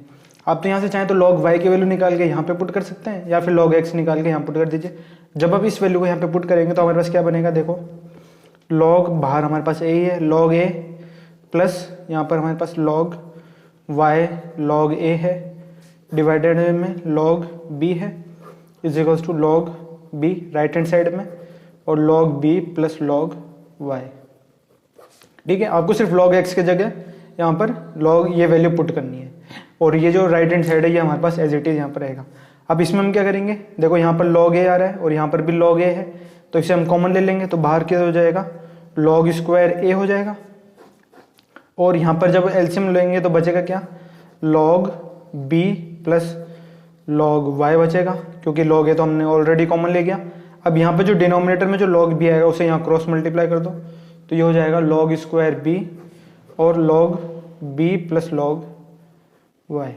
आप तो यहाँ से चाहें तो log y की वैल्यू निकाल के यहाँ पे पुट कर सकते हैं, या फिर log x निकाल के यहाँ पुट कर दीजिए। जब आप इस वैल्यू को यहाँ पे पुट करेंगे तो हमारे पास क्या बनेगा, देखो log बाहर हमारे पास a ही है, log a प्लस यहाँ पर हमारे पास log y log a है, डिवाइडेड में log b है is equals to log b right hand side में, और log b plus log y। ठीक है, आपको सिर्फ log x के जगह यहाँ पर log ये वैल्यू पुट करनी है, और ये जो राइट हैंड साइड है ये हमारे पास एज इट इज यहाँ पर रहेगा। अब इसमें हम क्या करेंगे, देखो यहाँ पर log a आ रहा है और यहाँ पर भी log a है, तो इसे हम कॉमन ले लेंगे, तो बाहर क्या हो जाएगा, log स्क्वायर a हो जाएगा, और यहाँ पर जब एलसीएम लेंगे तो बचेगा क्या, log b plus log y बचेगा, क्योंकि log a तो हमने ऑलरेडी कॉमन ले गया। अब यहाँ पे जो डिनोमिनेटर में जो log b आएगा उसे यहाँ क्रॉस मल्टीप्लाई कर दो, तो ये हो जाएगा log स्क्वायर b और log b plus log y।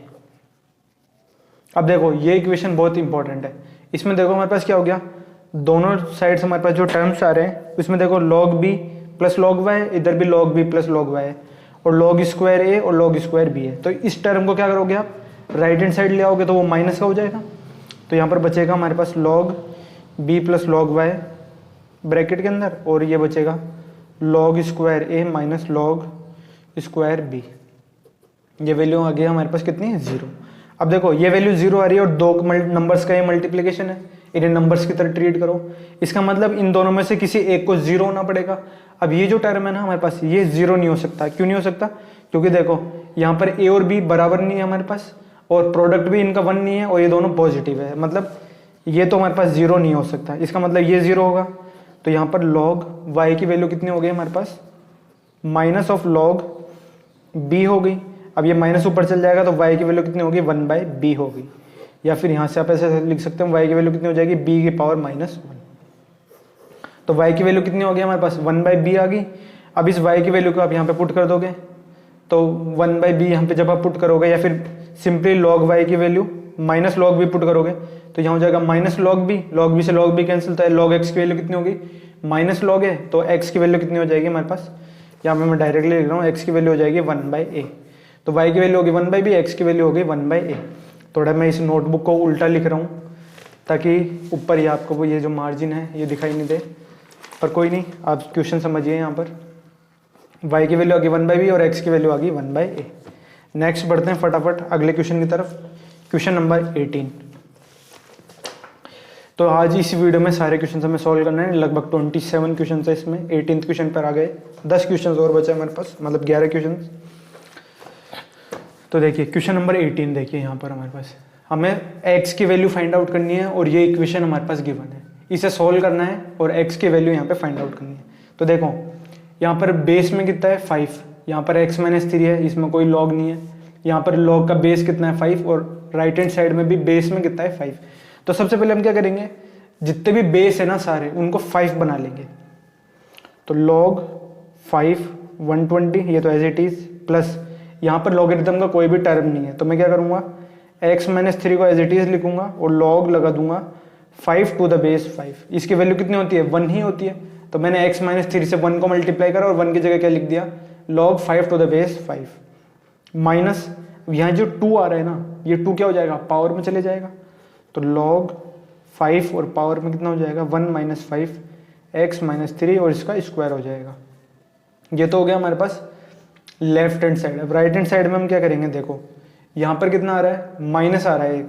अब देखो ये इक्वेशन बहुत इंपॉर्टेंट है। इसमें देखो हमारे पास क्या हो गया, दोनों साइड्स हमारे पास जो टर्म्स आ रहे हैं इसमें देखो log b plus log y, इधर भी log b plus log y है, और log स्क्वायर a और log स्क्वायर b है। तो इस टर्म को क्या करोगे आप, राइट हैंड साइड ले आओगे तो वो माइनस का हो जाएगा, तो यहाँ पर बचेगा हमारे पास log b plus log y bracket के अंदर, और ये बचेगा log square a minus log square b। ये वैल्यू आ गया हमारे पास कितनी है, 0। अब देखो ये वैल्यू 0 आ रही है और दो नंबर्स का ये मल्टीप्लिकेशन है, इन्हें नंबर्स की तरह ट्रीट करो। इसका मतलब इन दोनों में से किसी एक को 0 होना पड़ेगा। अब ये जो टर्म है ना हमारे पास, ये 0 नहीं हो सकता। क्यों नहीं हो सकता, क्योंकि देखो यहाँ पर a और b बराबर नहीं है हमारे पास, और प्रोडक्ट भी इनका 1 नहीं है, और ये दोनों पॉजिटिव है, मतलब ये तो हमारे पास 0 नहीं हो सकता। इसका मतलब ये 0 होगा, तो यहाँ पर log y की वैल्यू कितनी हो गई हमारे पास, माइनस ऑफ log b हो गई। अब ये माइनस ऊपर चल जाएगा तो y की वैल्यू कितनी होगी, 1/b होगी, या फिर यहाँ से आप ऐसे लिख सकते हैं y की वैल्यू कितनी हो जाएगी, b की पावर -1। तो y की वैल्यू कितनी होगी हमारे पास, 1/b आ गई। अब इस y की वैल्यू को आप यहाँ पे पुट कर दोगे, तो 1/b यहाँ पे जब आप पुट करोगे, या फिर सिंपली log y की value minus log b put करोगे, तो यहाँ हो जाएगा माइनस log b से log b कैंसिल, तो log x की वैल्यू कितनी होगी, माइनस log a, तो x की वैल्यू कितनी हो जाएगी हमारे पास, यहाँ पे मैं डायरेक्टली लिख रहा हूँ, x की वैल्यू हो जाएगी 1/a। तो y की वैल्यू होगी 1/b, x की वैल्यू होगी 1/a। थोड़ा मैं इस नोटबुक को उल्टा लिख रहा हूँ ताकि ऊपर ही आपको वो ये जो मार्जिन है ये दिखाई नहीं दे, पर कोई नहीं, आप क्वेश्चन समझिए। यहाँ पर y की वैल्यू आ गई 1/b और x की वैल्यू आ गई 1/a। नेक्स्ट बढ़ते हैं फटाफट अगले क्वेश्चन की तरफ, क्वेश्चन नंबर 18। तो आज इस वीडियो में सारे क्वेश्चन हमें सॉल्व करना है, लगभग 27 क्वेश्चन है इसमें, 18th क्वेश्चन पर आ गए, 10 क्वेश्चन और बचे हमारे पास, मतलब 11 क्वेश्चन। तो देखिए क्वेश्चन नंबर 18, देखिए यहाँ पर हमारे पास हमें x की वैल्यू फाइंड आउट करनी है, और ये इक्वेशन हमारे पास गिवन है, इसे सॉल्व करना है और x की वैल्यू यहाँ पे फाइंड आउट करनी है। तो देखो यहाँ पर बेस में कितना है 5, यहाँ पर x - 3 है, इसमें कोई log नहीं है, यहाँ पर log का बेस कितना है 5, और राइट हैंड साइड में भी बेस में कितना है 5। तो सबसे पहले हम क्या करेंगे, जितने भी बेस है ना सारे उनको 5 बना लेंगे। तो log 5 120, ये तो एज इट इज, प्लस यहाँ पर लॉगरिथम का कोई भी टर्म नहीं है, तो मैं क्या करूँगा, x - 3 को एज इट इज लिखूंगा और log लगा दूंगा 5 टू द बेस 5। इसकी वैल्यू कितनी होती है, 1 ही होती है, तो मैंने x - 3 से 1 को मल्टीप्लाई करा और 1 की जगह क्या लिख दिया, log 5 to the base 5 minus यहाँ जो 2 आ रहा है ना, ये 2 क्या हो जाएगा, पावर में चले जाएगा, तो log 5 और पावर में कितना हो जाएगा 1 माइनस 5x-3 और इसका स्क्वायर हो जाएगा। ये तो हो गया हमारे पास लेफ्ट हैंड साइड। अब राइट हैंड साइड में हम क्या करेंगे, देखो यहाँ पर कितना आ रहा है, माइनस आ रहा है एक,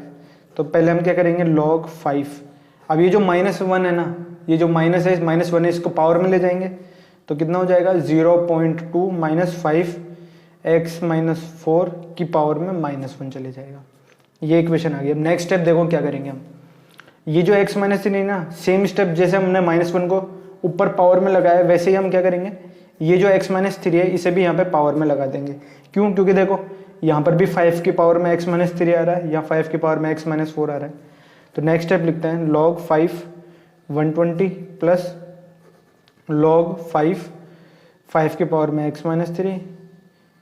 तो पहले हम क्या करेंगे log 5। अब ये जो -1 है ना, ये जो माइनस है, -1 है, इसको पावर में ले जाएंगे तो कितना हो जाएगा 0.2 माइनस 5x-4 की पावर में -1 चले जाएगा। ये इक्वेशन आ गई। अब नेक्स्ट स्टेप देखो क्या करेंगे हम, ये जो x-3 है ना, सेम स्टेप जैसे हमने -1 को ऊपर पावर में लगाया वैसे ही हम क्या करेंगे, ये जो x-3 है इसे भी यहाँ पे पावर में लगा देंगे। क्यों? क्योंकि देखो यहाँ पर भी 5 की पावर में x-3 आ रहा है, या 5 की पावर में x-4 आ रहा है। तो नेक्स्ट स्टेप लिखते हैं log 5 120 प्लस log 5 की पावर में x-3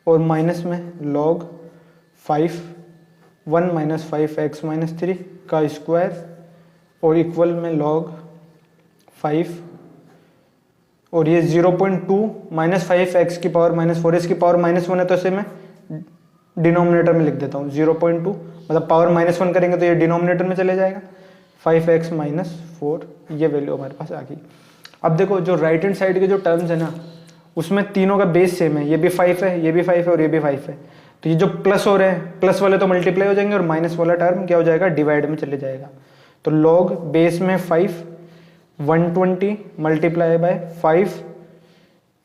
और माइनस में log 5 1 माइनस 5x-3 का स्क्वायर और इक्वल में log 5 और ये 0.2 माइनस 5x की पावर -4, इसकी पावर -1 है तो इसे मैं डिनोमिनेटर में लिख देता हूँ 0.2, मतलब पावर -1 करेंगे तो ये डिनोमिनेटर में चले जाएगा 5x-4, ये वैल्यू हमारे पास आ गई। अब देखो जो राइट हैंड साइड के जो टर्म्स है ना, उसमें तीनों का बेस सेम है, ये भी 5 है, ये भी 5 है और ये भी 5 है। तो ये जो प्लस हो रहे हैं, प्लस वाले तो मल्टीप्लाई हो जाएंगे और माइनस वाला टर्म क्या हो जाएगा, डिवाइड में चले जाएगा। तो log बेस में 5 120 मल्टीप्लाई बाय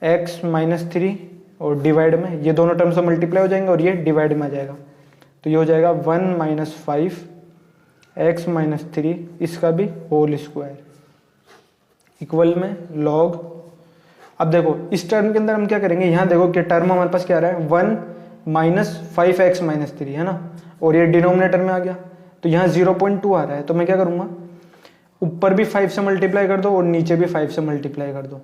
5x-3 और डिवाइड में ये दोनों टर्म्स तो मल्टीप्लाई हो जाएंगे और ये डिवाइड में आ जाएगा। तो ये हो जाएगा 1 माइनस 5x-3 इसका भी होल स्क्वायर इक्वल में log। अब देखो इस टर्म के अंदर हम क्या करेंगे, यहाँ देखो कि टर्म हमारे पास क्या आ रहा है 1 माइनस 5x-3 है ना, और ये डिनोमिनेटर में आ गया तो यहाँ 0.2 आ रहा है। तो मैं क्या करूँगा, ऊपर भी 5 से मल्टीप्लाई कर दो और नीचे भी 5 से मल्टीप्लाई कर दो,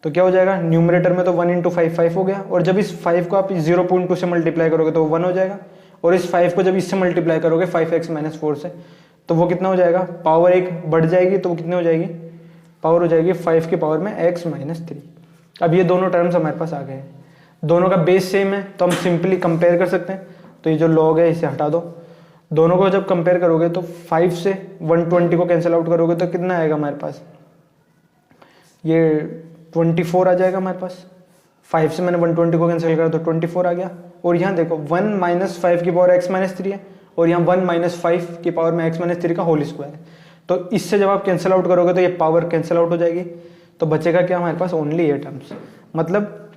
तो क्या हो जाएगा, न्यूमरेटर में तो 1 × 5 5 हो गया, और जब इस 5 को आप 0.2 से मल्टीप्लाई करोगे तो 1 हो जाएगा, और इस 5 को जब इससे मल्टीप्लाई करोगे 5x-4 से तो वो कितना हो जाएगा, पावर 1 बढ़ जाएगी तो वो कितनी हो जाएगी, पावर हो जाएगी 5 की पावर में x-3। अब ये दोनों टर्म्स हमारे पास आ गए हैं, दोनों का बेस सेम है तो हम सिंपली कंपेयर कर सकते हैं। तो ये जो log है इसे हटा दो, दोनों को जब कंपेयर करोगे तो 5 से 120 को कैंसिल आउट करोगे तो कितना आएगा हमारे पास, ये 24 आ जाएगा हमारे पास। 5 से मैंने 120 को कैंसिल करा तो 24 आ गया। और यहाँ देखो 1 माइनस 5 की पावर x-3 है और यहाँ 1 माइनस 5 की पावर में x-3 का होल स्क्वायर है। तो इससे जब आप कैंसिल आउट करोगे तो ये पावर कैंसिल आउट हो जाएगी, तो बचेगा क्या हमारे पास, ओनली ये टर्म्स। मतलब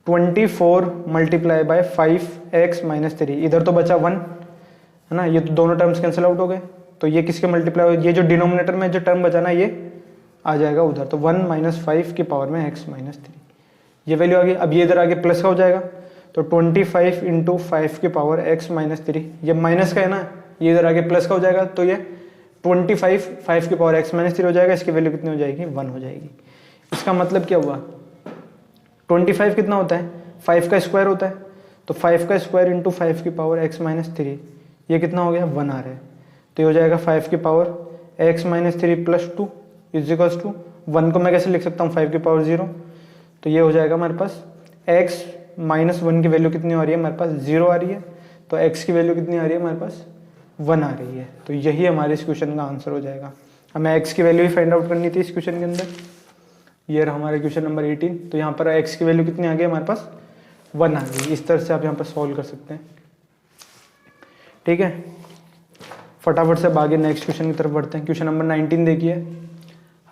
24 मल्टीप्लाई बाय 5x-3, इधर तो बचा 1 है ना, ये तो दोनों टर्म्स कैंसिल आउट हो गए, तो ये किसके मल्टीप्लाई हो, ये जो डिनोमिनेटर में जो टर्म बचा ना ये आ जाएगा उधर, तो 1 माइनस 5 की पावर में x-3 ये वैल्यू आ गई। अब ये इधर आगे प्लस का हो जाएगा तो 25 × 5 की पावर x-3, ये माइनस का है ना, ये इधर आगे प्लस का हो जाएगा तो ये 25 5 की पावर x-3 हो जाएगा, इसकी वैल्यू कितनी हो जाएगी, 1 हो जाएगी। इसका मतलब क्या हुआ, 25 कितना होता है, 5 का स्क्वायर होता है, तो 5 का स्क्वायर × 5 की पावर x-3 ये कितना हो गया, 1 आ रहा है, तो ये हो जाएगा 5 की power x-3 plus 2 equals to 1 को मैं कैसे लिख सकता हूँ 5 की पावर 0, तो ये हो जाएगा हमारे पास x-1 की वैल्यू कितनी आ रही है हमारे पास, 0 आ रही है, तो x की वैल्यू कितनी आ रही है हमारे पास, 1 आ रही है। तो यही हमारे इस क्वेश्चन का आंसर हो जाएगा। हमें x की वैल्यू ही फाइंड आउट करनी थी इस क्वेश्चन के अंदर। ये रहा हमारे क्वेश्चन नंबर 18, तो यहाँ पर x की वैल्यू कितनी आ गई हमारे पास, 1 आ गई। इस तरह से आप यहाँ पर सॉल्व कर सकते हैं, ठीक है। फटाफट से आगे नेक्स्ट क्वेश्चन की तरफ बढ़ते हैं। क्वेश्चन नंबर 19 देखिए,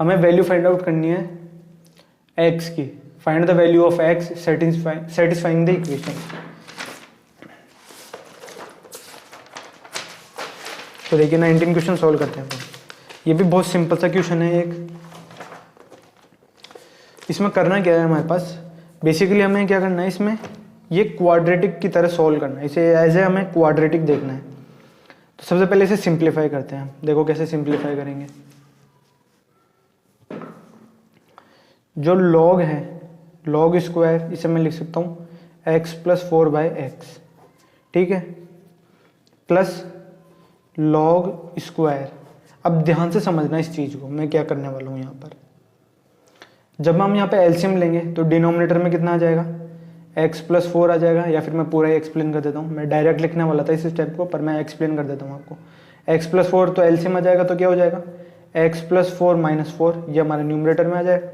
हमें वैल्यू फाइंड आउट करनी है x की। Find the value of x satisfying the equation. तो देखिए 19 क्वेश्चन सॉल्व करते हैं। ये भी बहुत सिंपल सा क्वेश्चन है एक। इसमें करना क्या है हमारे पास, बेसिकली हमें क्या करना है, इसमें ये क्वाड्रेटिक की तरह सॉल्व करना है, इसे एज ए हमें क्वाड्रेटिक देखना है। तो सबसे पहले इसे सिंप्लीफाई करते हैं। देखो कैसे सिंप्लीफाई करेंगे। जो log है, log स्क्वायर, इसे मैं लिख सकता हूँ x + 4/x, ठीक है, प्लस log स्क्वायर। अब ध्यान से समझना इस चीज़ को, मैं क्या करने वाला हूँ यहाँ पर। जब हम यहाँ पे एलसीएम लेंगे तो डिनोमिनेटर में कितना आ जाएगा, x + 4 आ जाएगा, या फिर मैं पूरा ही एक्सप्लेन कर देता हूँ। मैं डायरेक्ट लिखने वाला था इस स्टेप को, पर मैं एक्सप्लेन कर देता हूँ आपको। x + 4 तो एलसीएम आ जाएगा तो क्या हो जाएगा, एक्स प्लस 4 माइनस 4, ये हमारे न्यूमरेटर में आ जाए,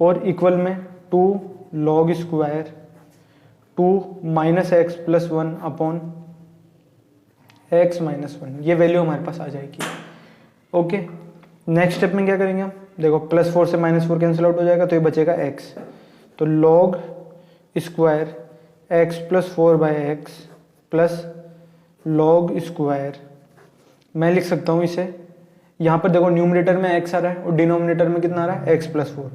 और इक्वल में 2 log square 2 minus x plus 1 upon x minus 1, ये वैल्यू हमारे पास आ जाएगी। ओके, नेक्स्ट स्टेप में क्या करेंगे हम, देखो प्लस 4 से माइनस 4 कैंसिल आउट हो जाएगा, तो ये बचेगा एक्स, तो log square x plus 4 by x plus log square, मैं लिख सकता हूँ इसे, यहाँ पर देखो न्यूमरेटर में x आ रहा है और डिनोमिनेटर में कितना आ रहा है x प्लस 4,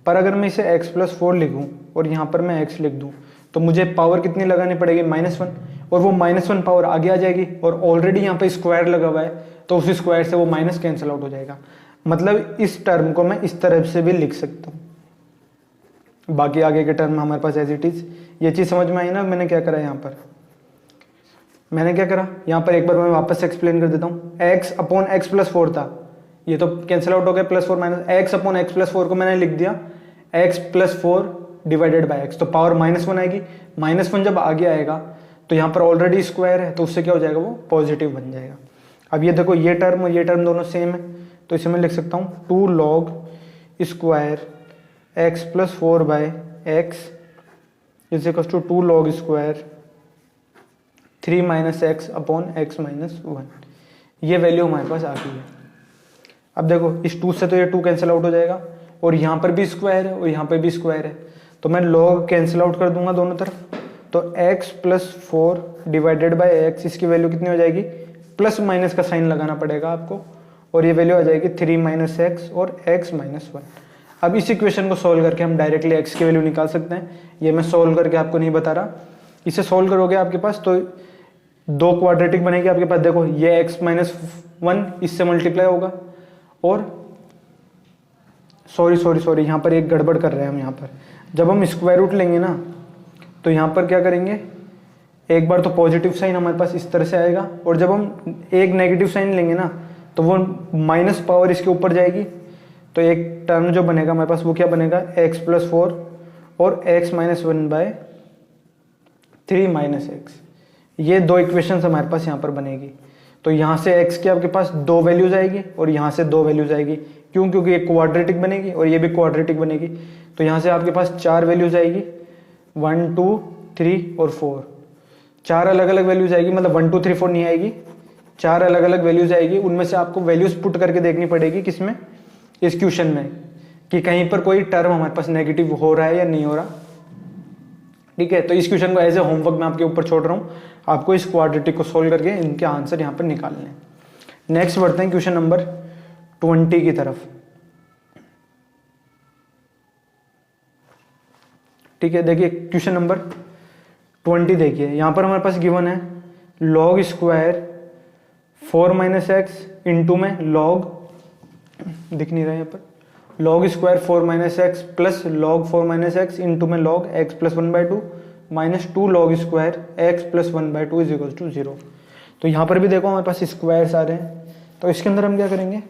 पर अगर मैं इसे x प्लस 4 लिखूँ और यहाँ पर मैं x लिख दूँ तो मुझे पावर कितनी लगानी पड़ेगी, -1, और वो -1 पावर आगे आ जाएगी, और ऑलरेडी यहाँ पे स्क्वायर लगा हुआ है तो उस स्क्वायर से वो माइनस कैंसिल आउट हो जाएगा। मतलब इस टर्म को मैं इस तरह से भी लिख सकता हूँ। बाकी आगे के टर्म हमारे पास एज इट इज, ये चीज़ समझ में आई ना। मैंने क्या करा यहाँ पर, मैंने क्या करा यहाँ पर, एक बार मैं वापस एक्सप्लेन कर देता हूँ। x अपॉन एक्स प्लस 4 था, ये तो कैंसिल आउट हो गया, plus 4 minus, x upon x plus 4 को मैंने लिख दिया x plus 4 divided by x, तो पावर -1 आएगी। -1 जब आगे आएगा तो यहाँ पर ऑलरेडी स्क्वायर है तो उससे क्या हो जाएगा, वो पॉजिटिव बन जाएगा। अब ये देखो ये टर्म और ये टर्म दोनों सेम है, तो इसे मैं लिख सकता हूँ 2 log square x plus 4 by x is equal to 2 log square 3 minus x upon x minus 1, ये वैल्यू हमारे पास आ गई है। अब देखो इस 2 से तो ये 2 कैंसिल आउट हो जाएगा, और यहाँ पर भी स्क्वायर है और यहाँ पर भी स्क्वायर है, तो मैं लॉग कैंसिल आउट कर दूंगा दोनों तरफ, तो x plus 4 divided by x, इसकी वैल्यू कितनी हो जाएगी, प्लस माइनस का साइन लगाना पड़ेगा आपको, और ये वैल्यू आ जाएगी 3 माइनस एक्स और x माइनस 1। अब इस इक्वेशन को सॉल्व करके हम डायरेक्टली x की वैल्यू निकाल सकते हैं, ये मैं सॉल्व करके आपको नहीं बता रहा। इसे सॉल्व करोगे आपके पास तो 2 क्वाड्रेटिक बनेगी आपके पास, देखो ये x माइनस 1 इससे मल्टीप्लाई होगा, और सॉरी यहाँ पर एक गड़बड़ कर रहे हैं हम। यहाँ पर जब हम स्क्वायर रूट लेंगे ना तो यहाँ पर क्या करेंगे, एक बार तो पॉजिटिव साइन हमारे पास इस तरह से आएगा, और जब हम एक नेगेटिव साइन लेंगे ना तो वो माइनस पावर इसके ऊपर जाएगी, तो एक टर्म जो बनेगा हमारे पास वो क्या बनेगा, x प्लस 4 और x minus 1 by 3 minus x, ये 2 इक्वेशंस हमारे पास यहाँ पर बनेगी। तो यहाँ से x की आपके पास 2 वैल्यूज आएगी और यहाँ से 2 वैल्यूज आएगी, क्यों, क्योंकि ये क्वाड्रेटिक बनेगी और ये भी क्वाड्रेटिक बनेगी, तो यहाँ से आपके पास 4 वैल्यूज आएगी, 1 2 3 और 4, 4 अलग अलग वैल्यूज आएगी, मतलब 1 2 3 4 नहीं आएगी, 4 अलग अलग वैल्यूज आएगी। उनमें से आपको वैल्यूज पुट करके देखनी पड़ेगी किसमें, इस क्वेश्चन में, कि कहीं पर कोई टर्म हमारे पास नेगेटिव हो रहा है या नहीं हो रहा। ठीक है, तो इस क्वेश्चन को एज ए होमवर्क मैं आपके ऊपर छोड़ रहा हूँ, आपको इस क्वाड्रेटिक को सोल्व करके इनके आंसर यहाँ पर निकालने हैं। नेक्स्ट बढ़ते हैं क्वेश्चन नंबर 20 की तरफ। ठीक है, देखिए क्वेश्चन नंबर 20 देखिए, यहाँ पर हमारे पास गिवन है log square 4 minus x into में लॉग, दिख नहीं रहा है यहाँ पर, log square 4 minus x plus log 4 minus x into में log x plus 1/2 minus 2 log square x plus 1/2 is equal to 0। तो यहाँ पर भी देखो हमारे पास स्क्वायर्स आ रहे हैं, तो इसके अंदर हम क्या करेंगे,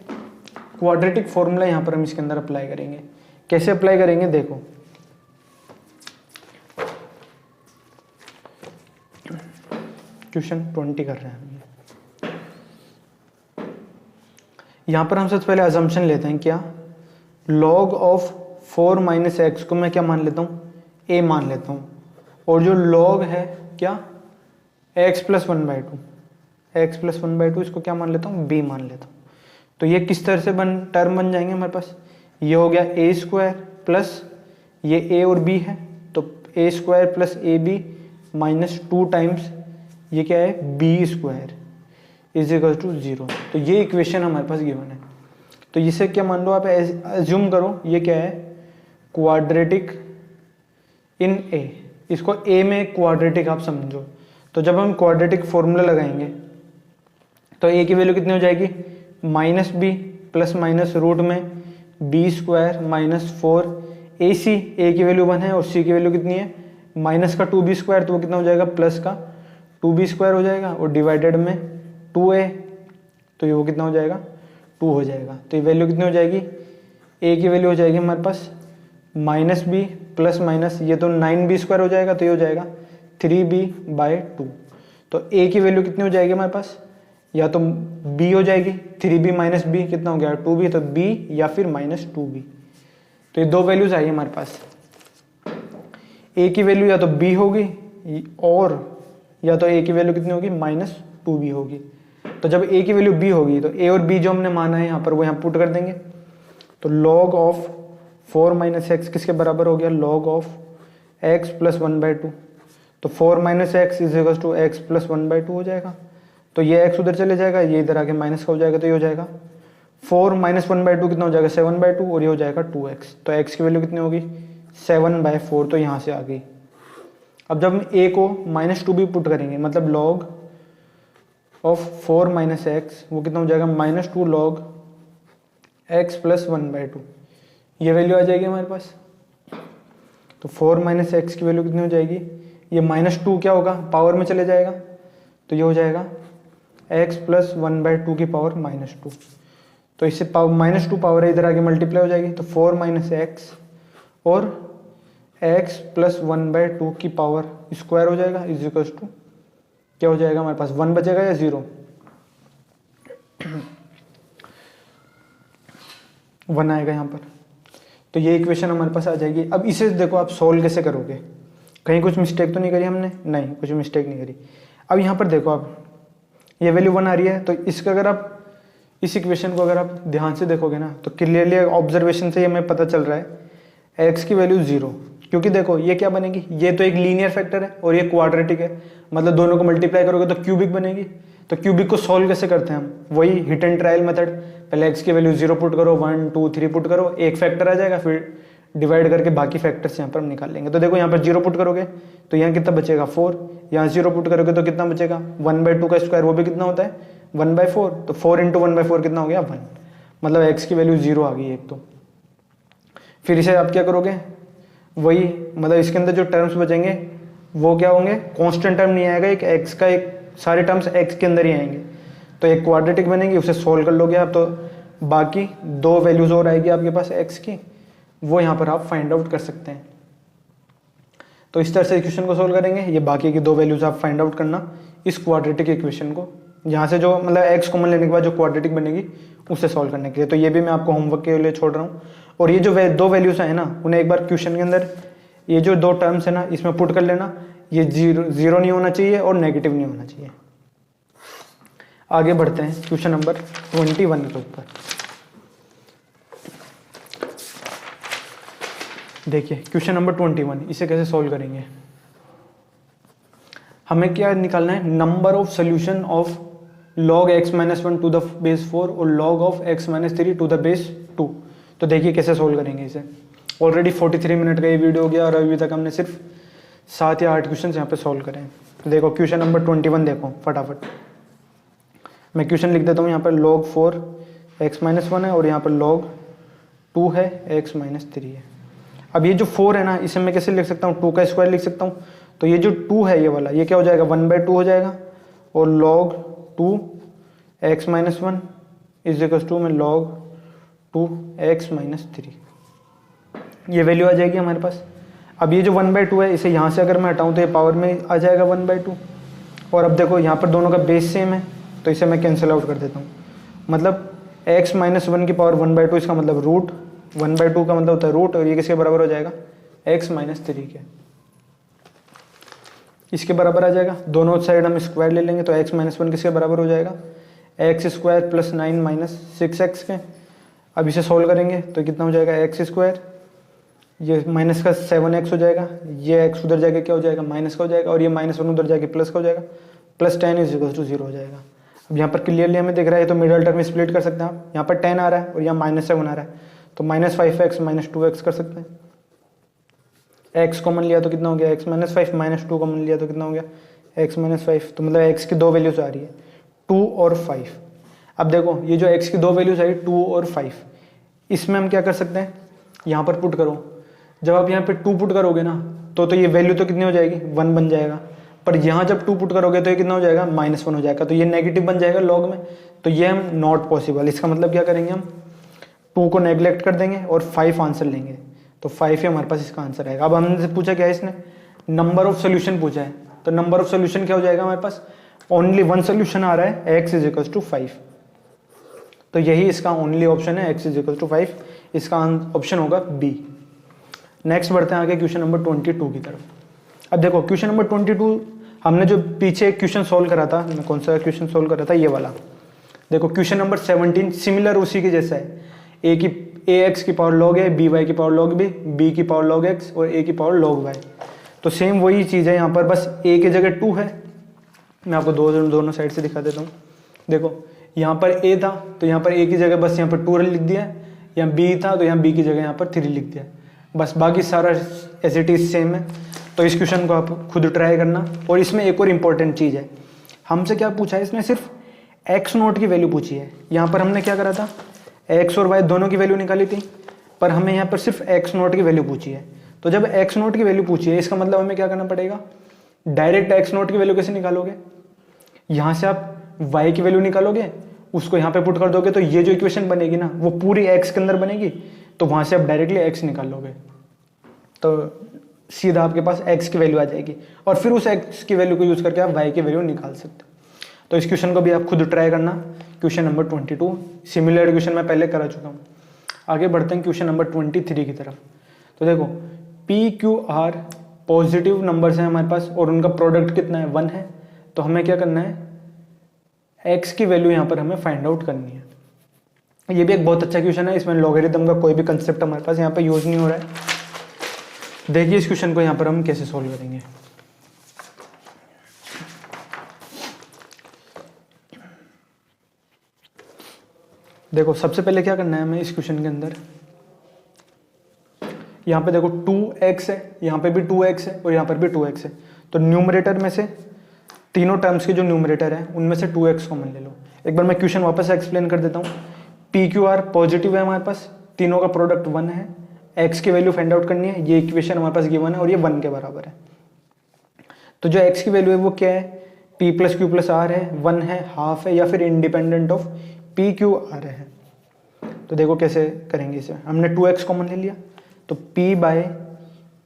क्वाड्रेटिक फॉर्मूला यहाँ पर हम इसके अंदर अप्लाई करेंगे। कैसे अप्लाई करेंगे, देखो क्वेश्चन 20 कर रहे हैं हम। यहाँ पर हम सबसे पहले अजम्पशन लेते हैं, क्या, लॉग ऑफ 4 माइनस एक्स को मैं क्या मान लेता हूँ, a मान लेता हूँ, और जो लॉग है क्या, x प्लस 1/2 इसको क्या मान लेता हूँ, b मान लेता हूँ। तो ये किस तरह से टर्म बन जाएंगे हमारे पास, ये हो गया a स्क्वायर प्लस ये a और b है, तो a square plus ab minus 2 times ये क्या है, b square is equal to 0। तो ये इक्वेशन हमारे पास गिवन है, तो इसे क्या मान लो आप, एज्यूम करो ये क्या है, क्वाड्रेटिक इन a, इसको a में क्वाड्रेटिक आप समझो। तो जब हम क्वाड्रेटिक फॉर्मूला लगाएंगे तो a की वैल्यू कितनी हो जाएगी, minus b plus minus root में b square minus 4 ac, a की वैल्यू 1 है और c की वैल्यू कितनी है, माइनस का 2b स्क्वायर, तो वो कितना हो जाएगा, प्लस का 2b स्क्वायर हो जाएगा, और डिवाइडेड में 2a, तो ये वो कितना हो जाएगा, 2 हो जाएगा। तो ये वैल्यू कितनी हो जाएगी, a की वैल्यू हो जाएगी हमारे पास माइनस बी प्लस माइनस, ये तो 9b स्क्वायर हो जाएगा, तो ये हो जाएगा 3b/2। तो a की वैल्यू कितनी हो जाएगी हमारे पास, या तो b हो जाएगी, 3b माइनस बी कितना हो गया 2b, तो b या फिर माइनस 2b। तो ये दो वैल्यूज आई हमारे पास, a की वैल्यू या तो b होगी और या तो a की वैल्यू कितनी होगी माइनस 2b होगी। तो जब a की वैल्यू b होगी तो a और b जो हमने माना है यहाँ पर वो यहाँ पुट कर देंगे। तो log ऑफ 4 माइनस एक्स किसके बराबर हो गया, log ऑफ x प्लस 1/2। तो 4 minus x is equal to x plus 1/2 हो जाएगा। तो ये x उधर चले जाएगा, ये इधर आके माइनस का हो जाएगा, तो ये हो जाएगा 4 माइनस 1/2 कितना हो जाएगा 7/2 और ये हो जाएगा 2x। तो x की वैल्यू कितनी होगी 7/4, तो यहाँ से आ गई। अब जब हम a को माइनस 2b पुट करेंगे मतलब log ऑफ 4 माइनस एक्स वो कितना हो जाएगा -2 log x प्लस 1/2, ये वैल्यू आ जाएगी हमारे पास। तो 4 माइनस एक्स की वैल्यू कितनी हो जाएगी, ये -2 क्या होगा पावर में चले जाएगा, तो ये हो जाएगा x प्लस 1/2 की पावर -2। तो इससे -2 पावर है इधर आगे मल्टीप्लाई हो जाएगी, तो 4 माइनस एक्स और x प्लस 1/2 की पावर स्क्वायर हो जाएगा इज इक्वल टू क्या हो जाएगा हमारे पास 1 बचेगा या 0, 1 आएगा यहाँ पर। तो ये इक्वेशन हमारे पास आ जाएगी। अब इसे देखो आप सोल्व कैसे करोगे, कहीं कुछ मिस्टेक तो नहीं करी हमने, नहीं कुछ मिस्टेक नहीं करी। अब यहाँ पर देखो आप ये वैल्यू 1 आ रही है, तो इसका अगर आप इस इक्वेशन को अगर आप ध्यान से देखोगे ना तो क्लियरली ऑब्जर्वेशन से हमें पता चल रहा है x की वैल्यू 0, क्योंकि देखो ये क्या बनेगी, ये तो एक लीनियर फैक्टर है और ये क्वाड्रेटिक है, मतलब दोनों को मल्टीप्लाई करोगे तो क्यूबिक बनेगी। तो क्यूबिक को सॉल्व कैसे करते हैं हम, वही हिट एंड ट्रायल मेथड, पहले x की वैल्यू 0 पुट करो, 1 2 3 पुट करो, एक फैक्टर आ जाएगा, फिर डिवाइड करके बाकी फैक्टर्स यहाँ पर हम निकाल लेंगे। तो देखो यहाँ पर 0 पुट करोगे तो यहाँ कितना बचेगा 4, यहाँ 0 पुट करोगे तो कितना बचेगा 1/2 का स्क्वायर, वो भी कितना होता है 1/4, तो 4 इंटू 1/4 कितना हो गया 1, मतलब x की वैल्यू 0 आ गई एक। तो फिर इसे आप क्या करोगे, वही मतलब इसके अंदर जो टर्म्स बचेंगे वो क्या होंगे, कांस्टेंट टर्म नहीं आएगा, एक x का एक सारे टर्म्स x के अंदर ही आएंगे, तो एक क्वाड्रेटिक बनेगी, उसे सोल्व कर लोगे आप, तो बाकी दो वैल्यूज और आएगी आपके पास x की, वो यहाँ पर आप फाइंड आउट कर सकते हैं। तो इस तरह से इक्वेशन को सोल्व करेंगे, ये बाकी की दो वैल्यूज आप फाइंड आउट करना इस क्वाड्रेटिक इक्वेशन को, यहाँ से जो मतलब x कॉमन लेने के बाद जो क्वाड्रेटिक बनेगी उसे सोल्व करने के लिए। तो ये भी मैं आपको होमवर्क के लिए छोड़ रहा हूँ। और ये जो दो वैल्यूज है ना उन्हें एक बार क्वेश्चन के अंदर ये जो दो टर्म्स है ना इसमें पुट कर लेना, ये जीरो नहीं होना चाहिए और नेगेटिव नहीं होना चाहिए। आगे बढ़ते हैं क्वेश्चन नंबर 21 के ऊपर। देखिए क्वेश्चन नंबर 21, इसे कैसे सॉल्व करेंगे, हमें क्या निकालना है, number of solution of log x-1 to the base 4 और log of x-3 to the base 2। तो देखिए कैसे सोल्व करेंगे इसे। ऑलरेडी 43 मिनट का ये वीडियो हो गया और अभी तक हमने सिर्फ 7 या 8 क्वेश्चन यहाँ पे सोल्व करें। तो देखो क्वेश्चन नंबर 21 देखो फटाफट, मैं क्वेश्चन लिख देता हूँ। यहाँ पर log 4 x-1 है और यहाँ पर log 2 है x-3 है। अब ये जो 4 है ना इसे मैं कैसे लिख सकता हूँ, 2 का स्क्वायर लिख सकता हूँ। तो ये जो 2 है ये वाला ये क्या हो जाएगा 1/2 हो जाएगा, और log 2 x-1 is equal to में log 2 x-3, ये वैल्यू आ जाएगी हमारे पास। अब ये जो 1/2 है इसे यहाँ से अगर मैं हटाऊँ तो ये पावर में आ जाएगा 1/2, और अब देखो यहाँ पर दोनों का बेस सेम है तो इसे मैं कैंसिल आउट कर देता हूँ। मतलब x-1 की पावर 1/2, इसका मतलब रूट 1/2 का मतलब होता है रूट, और ये किसके बराबर हो जाएगा x-3 के, इसके बराबर आ जाएगा। दोनों साइड हम स्क्वायर ले लेंगे तो x-1 किसके बराबर हो जाएगा x² + 9 - 6x के। अब इसे सोल्व करेंगे तो कितना हो जाएगा x², ये माइनस का 7x हो जाएगा, ये x उधर जाके क्या हो जाएगा माइनस का हो जाएगा, और ये -1 उधर जाके प्लस का हो जाएगा, +10 = 0 हो जाएगा। अब यहाँ पर क्लियरली हमें दिख रहा है तो मिडिल टर्म में स्प्लिट कर सकते हैं आप, यहाँ पर 10 आ रहा है और यहाँ -7 आ रहा है, तो -5x - 2x कर सकते हैं। x कॉमन लिया तो कितना हो गया x-5 -2 कॉमन लिया तो कितना हो गया x-5, तो मतलब x की दो वैल्यूज आ रही है 2 और 5। अब देखो ये जो x की दो वैल्यूज आई 2 और 5, इसमें हम क्या कर सकते हैं, यहाँ पर पुट करो। जब आप यहाँ पे 2 पुट करोगे ना तो ये वैल्यू तो कितनी हो जाएगी 1 बन जाएगा, पर यहाँ जब 2 पुट करोगे तो ये कितना हो जाएगा -1 हो जाएगा, तो ये नेगेटिव बन जाएगा लॉग में, तो ये हम नॉट पॉसिबल। इसका मतलब क्या करेंगे हम 2 को नेग्लेक्ट कर देंगे और 5 आंसर लेंगे, तो 5 ही हमारे पास इसका आंसर आएगा। अब हमने पूछा क्या है, इसने नंबर ऑफ सोल्यूशन पूछा है, तो नंबर ऑफ सोल्यूशन क्या हो जाएगा हमारे पास ओनली वन सोल्यूशन आ रहा है, x इज इक्वल टू 5। तो यही इसका ओनली ऑप्शन है, x इज इक्वल टू 5। इसका ऑप्शन होगा बी। नेक्स्ट बढ़ते हैं आगे क्वेश्चन नंबर 22 की तरफ। अब देखो क्वेश्चन नंबर 22 हमने जो पीछे क्वेश्चन सॉल्व करा था, मैं कौन सा क्वेश्चन सॉल्व करा था, ये वाला। देखो क्वेश्चन नंबर 17 सिमिलर उसी के जैसा है। ए एक्स की पावर लॉग है, बी वाई की पावर लॉग बी की पावर लॉग एक्स और ए की पावर लॉग वाई। तो सेम वही चीज़ है यहाँ पर, बस ए की जगह 2 है। मैं आपको दोनों साइड से दिखा देता हूँ। देखो यहाँ पर ए था तो यहाँ पर ए की जगह बस यहाँ पर 2 लिख दिया है, यहाँ बी था तो यहाँ बी की जगह यहाँ पर 3 लिख दिया है, बस बाकी सारा एज इट इज सेम है। तो इस क्वेश्चन को आप खुद ट्राई करना। और इसमें एक और इम्पॉर्टेंट चीज़ है, हमसे क्या पूछा है इसमें, सिर्फ एक्स नोट की वैल्यू पूछी है। यहाँ पर हमने क्या करा था, एक्स और वाई दोनों की वैल्यू निकाली थी, पर हमें यहाँ पर सिर्फ एक्स नोट की वैल्यू पूछी है। तो जब एक्स नोट की वैल्यू पूछी है इसका मतलब हमें क्या करना पड़ेगा, डायरेक्ट एक्स नोट की वैल्यू कैसे निकालोगे, यहाँ से आप वाई की वैल्यू निकालोगे, उसको यहाँ पे पुट कर दोगे तो ये जो इक्वेशन बनेगी ना वो पूरी एक्स के अंदर बनेगी, तो वहाँ से आप डायरेक्टली एक्स निकाल लोगे, तो सीधा आपके पास एक्स की वैल्यू आ जाएगी और फिर उस एक्स की वैल्यू को यूज़ करके आप वाई की वैल्यू निकाल सकते हो। तो इस क्वेश्चन को भी आप खुद ट्राई करना। क्वेश्चन नंबर 22 सिमिलर क्वेश्चन मैं पहले करा चुका हूँ। आगे बढ़ते हैं क्वेश्चन नंबर 23 की तरफ। तो देखो P q are positive numbers हैं हमारे पास और उनका प्रोडक्ट कितना है, 1 है। तो हमें क्या करना है, एक्स की वैल्यू यहाँ पर हमें फाइंड आउट करनी है। ये भी एक बहुत अच्छा क्वेश्चन है, इसमें लॉगरिथम का कोई भी कंसेप्ट हमारे पास यहाँ पर यूज नहीं हो रहा है। देखिए इस क्वेश्चन को यहाँ पर हम कैसे सॉल्व करेंगे। देखो सबसे पहले क्या करना है हमें इस क्वेश्चन के अंदर, यहाँ पे देखो 2x है, यहाँ पे भी 2x है और यहाँ पर भी 2x है। तो न्यूमरेटर में से तीनों टर्म्स के जो न्यूमरेटर है उनमें से 2x कॉमन ले लो। एक बार मैं क्वेश्चन वापस से एक्सप्लेन कर देता हूँ। पी क्यू आर पॉजिटिव है हमारे पास, तीनों का प्रोडक्ट 1 है, x की वैल्यू फाइंड आउट करनी है। ये इक्वेशन हमारे पास गिवन है और ये 1 के बराबर है। तो जो x की वैल्यू है वो क्या है, p plus q plus r है, 1 है, हाफ है या फिर independent of p q r है। तो देखो कैसे करेंगे इसे, हमने 2x कॉमन ले लिया तो p by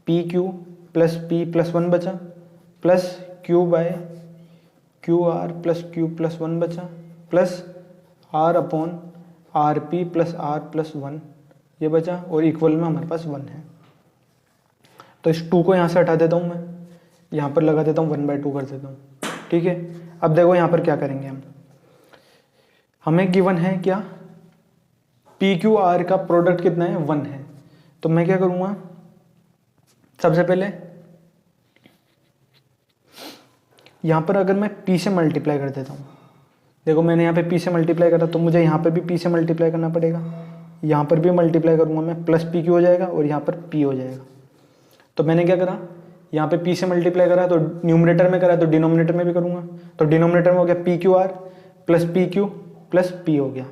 p q plus p plus 1 बचा, plus q by q r plus q plus 1 बचा, plus r upon r p plus r plus 1 ये बचा और इक्वल में हमारे पास 1 है। तो इस 2 को यहाँ से हटा देता हूँ मैं, यहाँ पर लगा देता हूँ 1/2 कर देता हूँ, ठीक है। अब देखो यहाँ पर क्या करेंगे हम, हमें गिवन है क्या, पी क्यू आर का प्रोडक्ट कितना है, 1 है। तो मैं क्या करूँगा, सबसे पहले यहाँ पर अगर मैं p से मल्टीप्लाई कर देता हूँ, देखो मैंने यहाँ पे p से मल्टीप्लाई करा तो मुझे यहाँ पे भी p से मल्टीप्लाई करना पड़ेगा, यहाँ पर भी मल्टीप्लाई करूँगा मैं, प्लस पी क्यू हो जाएगा और यहाँ पर p हो जाएगा। तो मैंने क्या करा, यहाँ पे p से मल्टीप्लाई करा तो न्यूमरेटर में करा तो डिनोमिनेटर में भी करूँगा। तो डिनोमिनेटर में हो गया P q r plus P q plus p हो गया,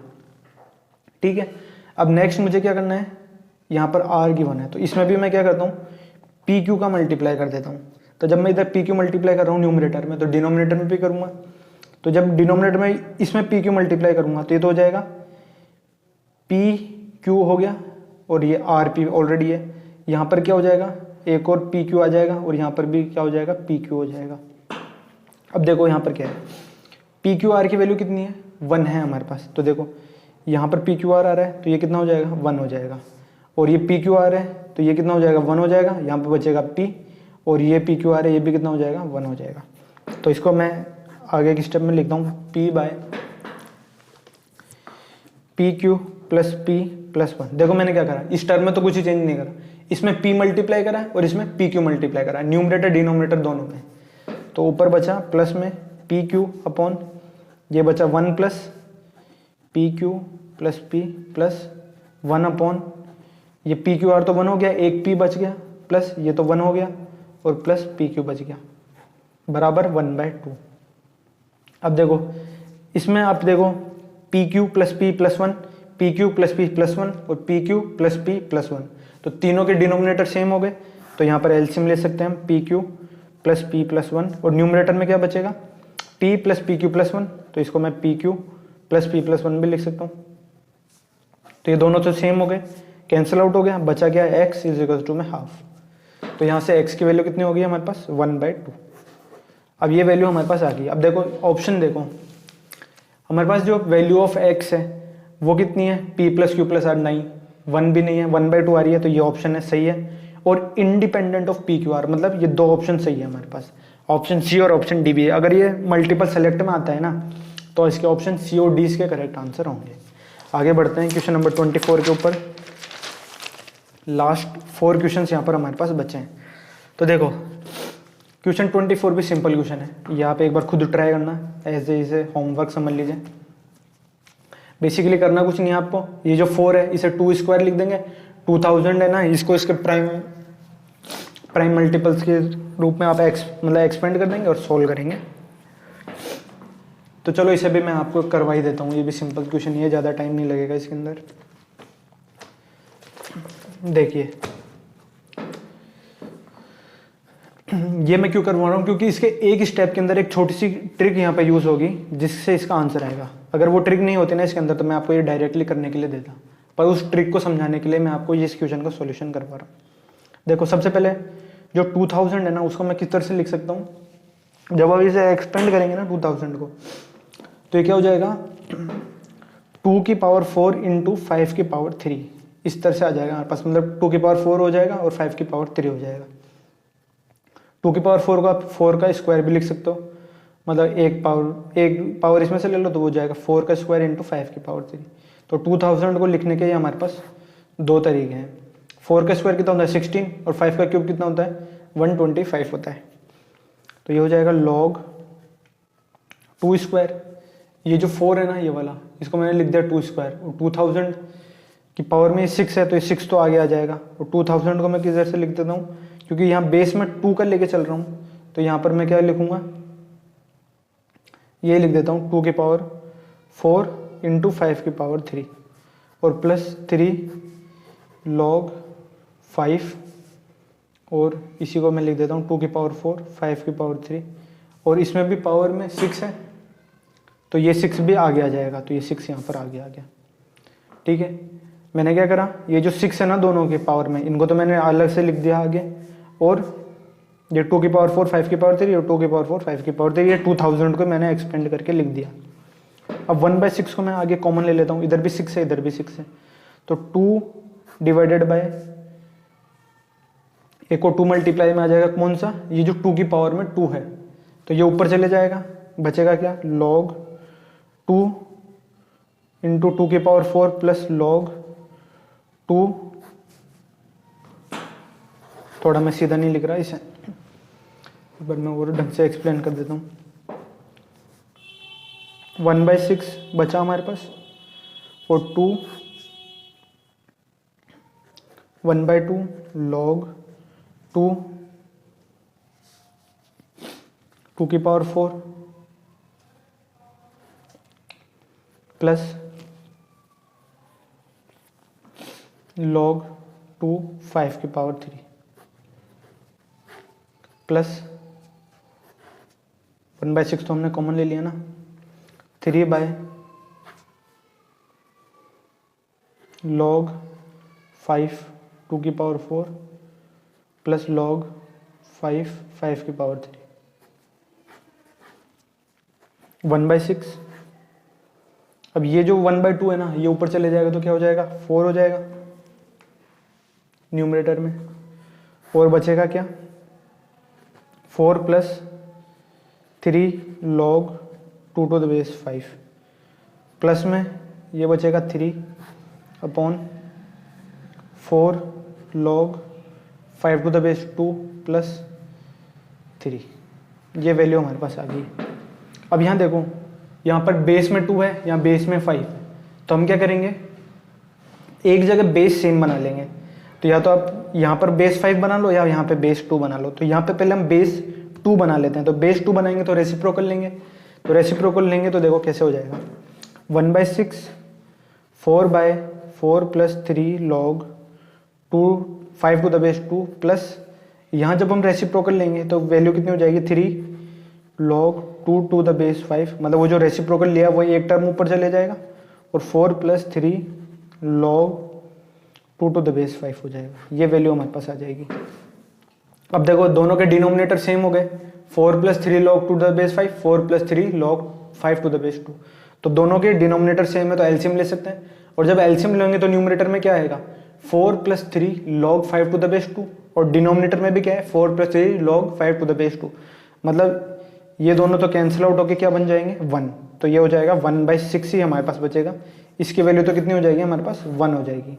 ठीक है। अब नेक्स्ट मुझे क्या करना है, यहाँ पर r गिवन है तो इसमें भी मैं क्या करता हूँ, पी क्यू का मल्टीप्लाई कर देता हूँ। तो जब मैं इधर पी क्यू मल्टीप्लाई कर रहा हूँ न्यूमरेटर में तो डिनोमिनेटर में भी करूँगा। तो जब डिनोमिनेटर में इसमें पी क्यू मल्टीप्लाई करूँगा तो ये तो हो जाएगा पी क्यू हो गया और ये आर पी ऑलरेडी है। यहाँ पर क्या हो जाएगा, एक और पी क्यू आ जाएगा और यहाँ पर भी क्या हो जाएगा, पी क्यू हो जाएगा। अब देखो यहाँ पर क्या है, पी क्यू आर की वैल्यू कितनी है, 1 है हमारे पास। तो देखो यहाँ पर पी क्यू आर आ रहा है तो ये कितना हो जाएगा, 1 हो जाएगा। और ये पी क्यू आर है तो ये कितना हो जाएगा, 1 हो जाएगा। यहाँ पर बचेगा p और ये पी क्यू आर है ये भी कितना हो जाएगा, 1 हो जाएगा। तो इसको मैं आगे की स्टेप में लिखता हूँ, p by p q plus p plus 1। देखो मैंने क्या करा, इस टर्म में तो कुछ ही चेंज नहीं करा, इसमें p मल्टीप्लाई करा और इसमें पी क्यू मल्टीप्लाई करा, न्यूमरेटर डिनोमिनेटर दोनों में। तो ऊपर बचा प्लस में पी क्यू अपॉन ये बचा 1 plus P q plus p plus 1 upon ये पी क्यू आर तो 1 हो गया, एक p बच गया, प्लस ये तो 1 हो गया और प्लस पी क्यू बच गया, बराबर 1/2। अब देखो इसमें आप देखो P q plus p plus 1, P q plus p plus 1 और P q plus p plus 1, तो तीनों के डिनोमिनेटर सेम हो गए। तो यहाँ पर एलसीएम ले सकते हैं हम, P q plus p plus 1 और न्यूमरेटर में क्या बचेगा, p plus P q plus 1, तो इसको मैं P q plus p plus 1 भी लिख सकता हूँ। तो ये दोनों तो सेम हो गए, कैंसिल आउट हो गया, बचा गया x इज इक्वल टू में हाफ। तो यहाँ से x की वैल्यू कितनी हो गई हमारे पास, 1/2। अब ये वैल्यू हमारे पास आ गई। अब देखो ऑप्शन देखो, हमारे पास जो वैल्यू ऑफ x है वो कितनी है, p plus q plus r, नहीं 1 भी नहीं है, 1/2 आ रही है, तो ये ऑप्शन है सही है। और independent of p q are, मतलब ये दो ऑप्शन सही है हमारे पास, ऑप्शन सी और ऑप्शन डी भी है। अगर ये मल्टीपल सेलेक्ट में आता है ना तो इसके ऑप्शन सी और डी इसके करेक्ट आंसर होंगे। आगे बढ़ते हैं क्वेश्चन नंबर 24 के ऊपर। लास्ट 4 क्वेश्चन यहाँ पर हमारे पास बचे हैं। तो देखो क्वेश्चन 24 भी सिंपल क्वेश्चन है, यहाँ पे एक बार खुद ट्राई करना, ऐसे इसे होमवर्क समझ लीजिए। बेसिकली करना कुछ नहीं है आपको, ये जो 4 है इसे 2 स्क्वायर लिख देंगे, 2000 है ना, इसको इसके प्राइम मल्टीपल्स के रूप में आप एक्सपेंड कर देंगे और सोल्व करेंगे। तो चलो इसे भी मैं आपको करवा ही देता हूँ, ये भी सिंपल क्वेश्चन है, ज़्यादा टाइम नहीं लगेगा इसके अंदर। देखिए ये मैं क्यों करवा रहा हूँ, क्योंकि इसके एक स्टेप के अंदर एक छोटी सी ट्रिक यहाँ पे यूज़ होगी जिससे इसका आंसर आएगा। अगर वो ट्रिक नहीं होती ना इसके अंदर तो मैं आपको ये डायरेक्टली करने के लिए देता, पर उस ट्रिक को समझाने के लिए मैं आपको इस क्वेश्चन का सॉल्यूशन करवा रहा हूँ। देखो सबसे पहले जो 2000 है ना उसको मैं किस तरह से लिख सकता हूँ, जब आप इसे एक्सपेंड करेंगे ना 2000 को, तो ये क्या हो जाएगा 2 की पावर 4 इंटू 5 की पावर 3, इस तरह से आ जाएगा हमारे पास, मतलब 2 की पावर 4 हो जाएगा और 5 की पावर 3 हो जाएगा। 2 की पावर 4 का 4 का स्क्वायर भी लिख सकते हो, मतलब एक पावर इसमें से ले लो तो वो जाएगा 4 का स्क्वायर इंटू 5 की पावर 3। तो 2000 को लिखने के हमारे पास दो तरीके हैं। 4 का स्क्वायर कितना होता है 16 और 5 का क्यूब कितना होता है 125 होता है। तो ये हो जाएगा log 2 स्क्वायर, ये जो 4 है ना ये वाला, इसको मैंने लिख दिया 2 स्क्वायर, और 2000 की पावर में 6 है तो ये 6 तो आगे आ जाएगा। और 2000 को मैं किस तरह से लिख देता हूँ, क्योंकि यहाँ बेस में 2 का लेके चल रहा हूँ तो यहाँ पर मैं क्या लिखूंगा, ये लिख देता हूँ 2 की पावर 4 इंटू 5 की पावर 3 और प्लस 3 log 5, और इसी को मैं लिख देता हूँ 2 की पावर 4 5 की पावर 3, और इसमें भी पावर में 6 है तो ये 6 भी आगे आ जाएगा, तो ये 6 यहाँ पर आगे आ गया। ठीक है, मैंने क्या करा, ये जो 6 है ना दोनों के पावर में, इनको तो मैंने अलग से लिख दिया आगे, और ये 2 की पावर 4 5 की पावर 3 और 2 की पावर 4 5 की पावर 3, ये 2000 को मैंने एक्सपेंड करके लिख दिया। अब 1/6 को मैं आगे कॉमन ले लेता हूँ, इधर भी 6 है इधर भी 6 है, तो 2 डिवाइडेड बाय, एक को 2 मल्टीप्लाई में आ जाएगा कौन सा, ये जो 2 की पावर में 2 है तो ये ऊपर चले जाएगा, बचेगा क्या log 2 इंटू 2 की पावर 4 प्लस log 2, थोड़ा मैं सीधा नहीं लिख रहा इसे, एक बार मैं और ढंग से एक्सप्लेन कर देता हूँ। 1/6 बचा हमारे पास और 1/2 log 2 की पावर 4 प्लस log 2 5 की पावर 3 प्लस 1/6 तो हमने कॉमन ले लिया ना, 3/log 5 2 की पावर 4 प्लस log 5 5 की पावर 3, 1/6। अब ये जो 1/2 है ना ये ऊपर चले जाएगा तो क्या हो जाएगा 4 हो जाएगा न्यूमरेटर में, और बचेगा क्या 4 plus 3 log 2 to the base 5, plus में ये बचेगा 3/4 log 5 to the base 2 plus 3, ये वैल्यू हमारे पास आ गई। अब यहाँ देखो, यहाँ पर बेस में 2 है, यहाँ बेस में 5 है, तो हम क्या करेंगे एक जगह बेस सेम बना लेंगे, तो या तो आप यहाँ पर बेस 5 बना लो या यहाँ पे बेस 2 बना लो। तो यहाँ पे पहले हम बेस 2 बना लेते हैं, तो बेस 2 बनाएंगे तो रेसिप्रोकल लेंगे, तो रेसिप्रोकल लेंगे तो देखो कैसे हो जाएगा 1/6 4/4 plus 3 log 2 5 to the base 2 plus, यहाँ जब हम रेसिप्रोकल लेंगे तो वैल्यू कितनी हो जाएगी 3 log 2 टू द बेस 5, मतलब वो जो रेसिप्रोकल लिया वही एक टर्म ऊपर चले जाएगा, और 4 plus 3 log 2 to the base 5 हो जाएगा, ये वैल्यू हमारे पास आ जाएगी। अब देखो दोनों के डिनोमिनेटर सेम हो गए, 4 + 3 log 2 to the base 5, 4 + 3 log 5 to the base 2। तो दोनों के डिनोमिनेटर सेम है तो एलसीएम ले सकते हैं, और जब एलसीएम लेंगे तो न्यूमरेटर में क्या आएगा 4 + 3 log 5 to the base 2, और डिनोमिनेटर में भी क्या है 4 + 3 log 5 to the base 2। मतलब ये दोनों तो कैंसिल आउट होके क्या बन जाएंगे 1, तो ये हो जाएगा 1/6 ही हमारे पास बचेगा। इसकी वैल्यू तो कितनी हो जाएगी हमारे पास 1 हो जाएगी।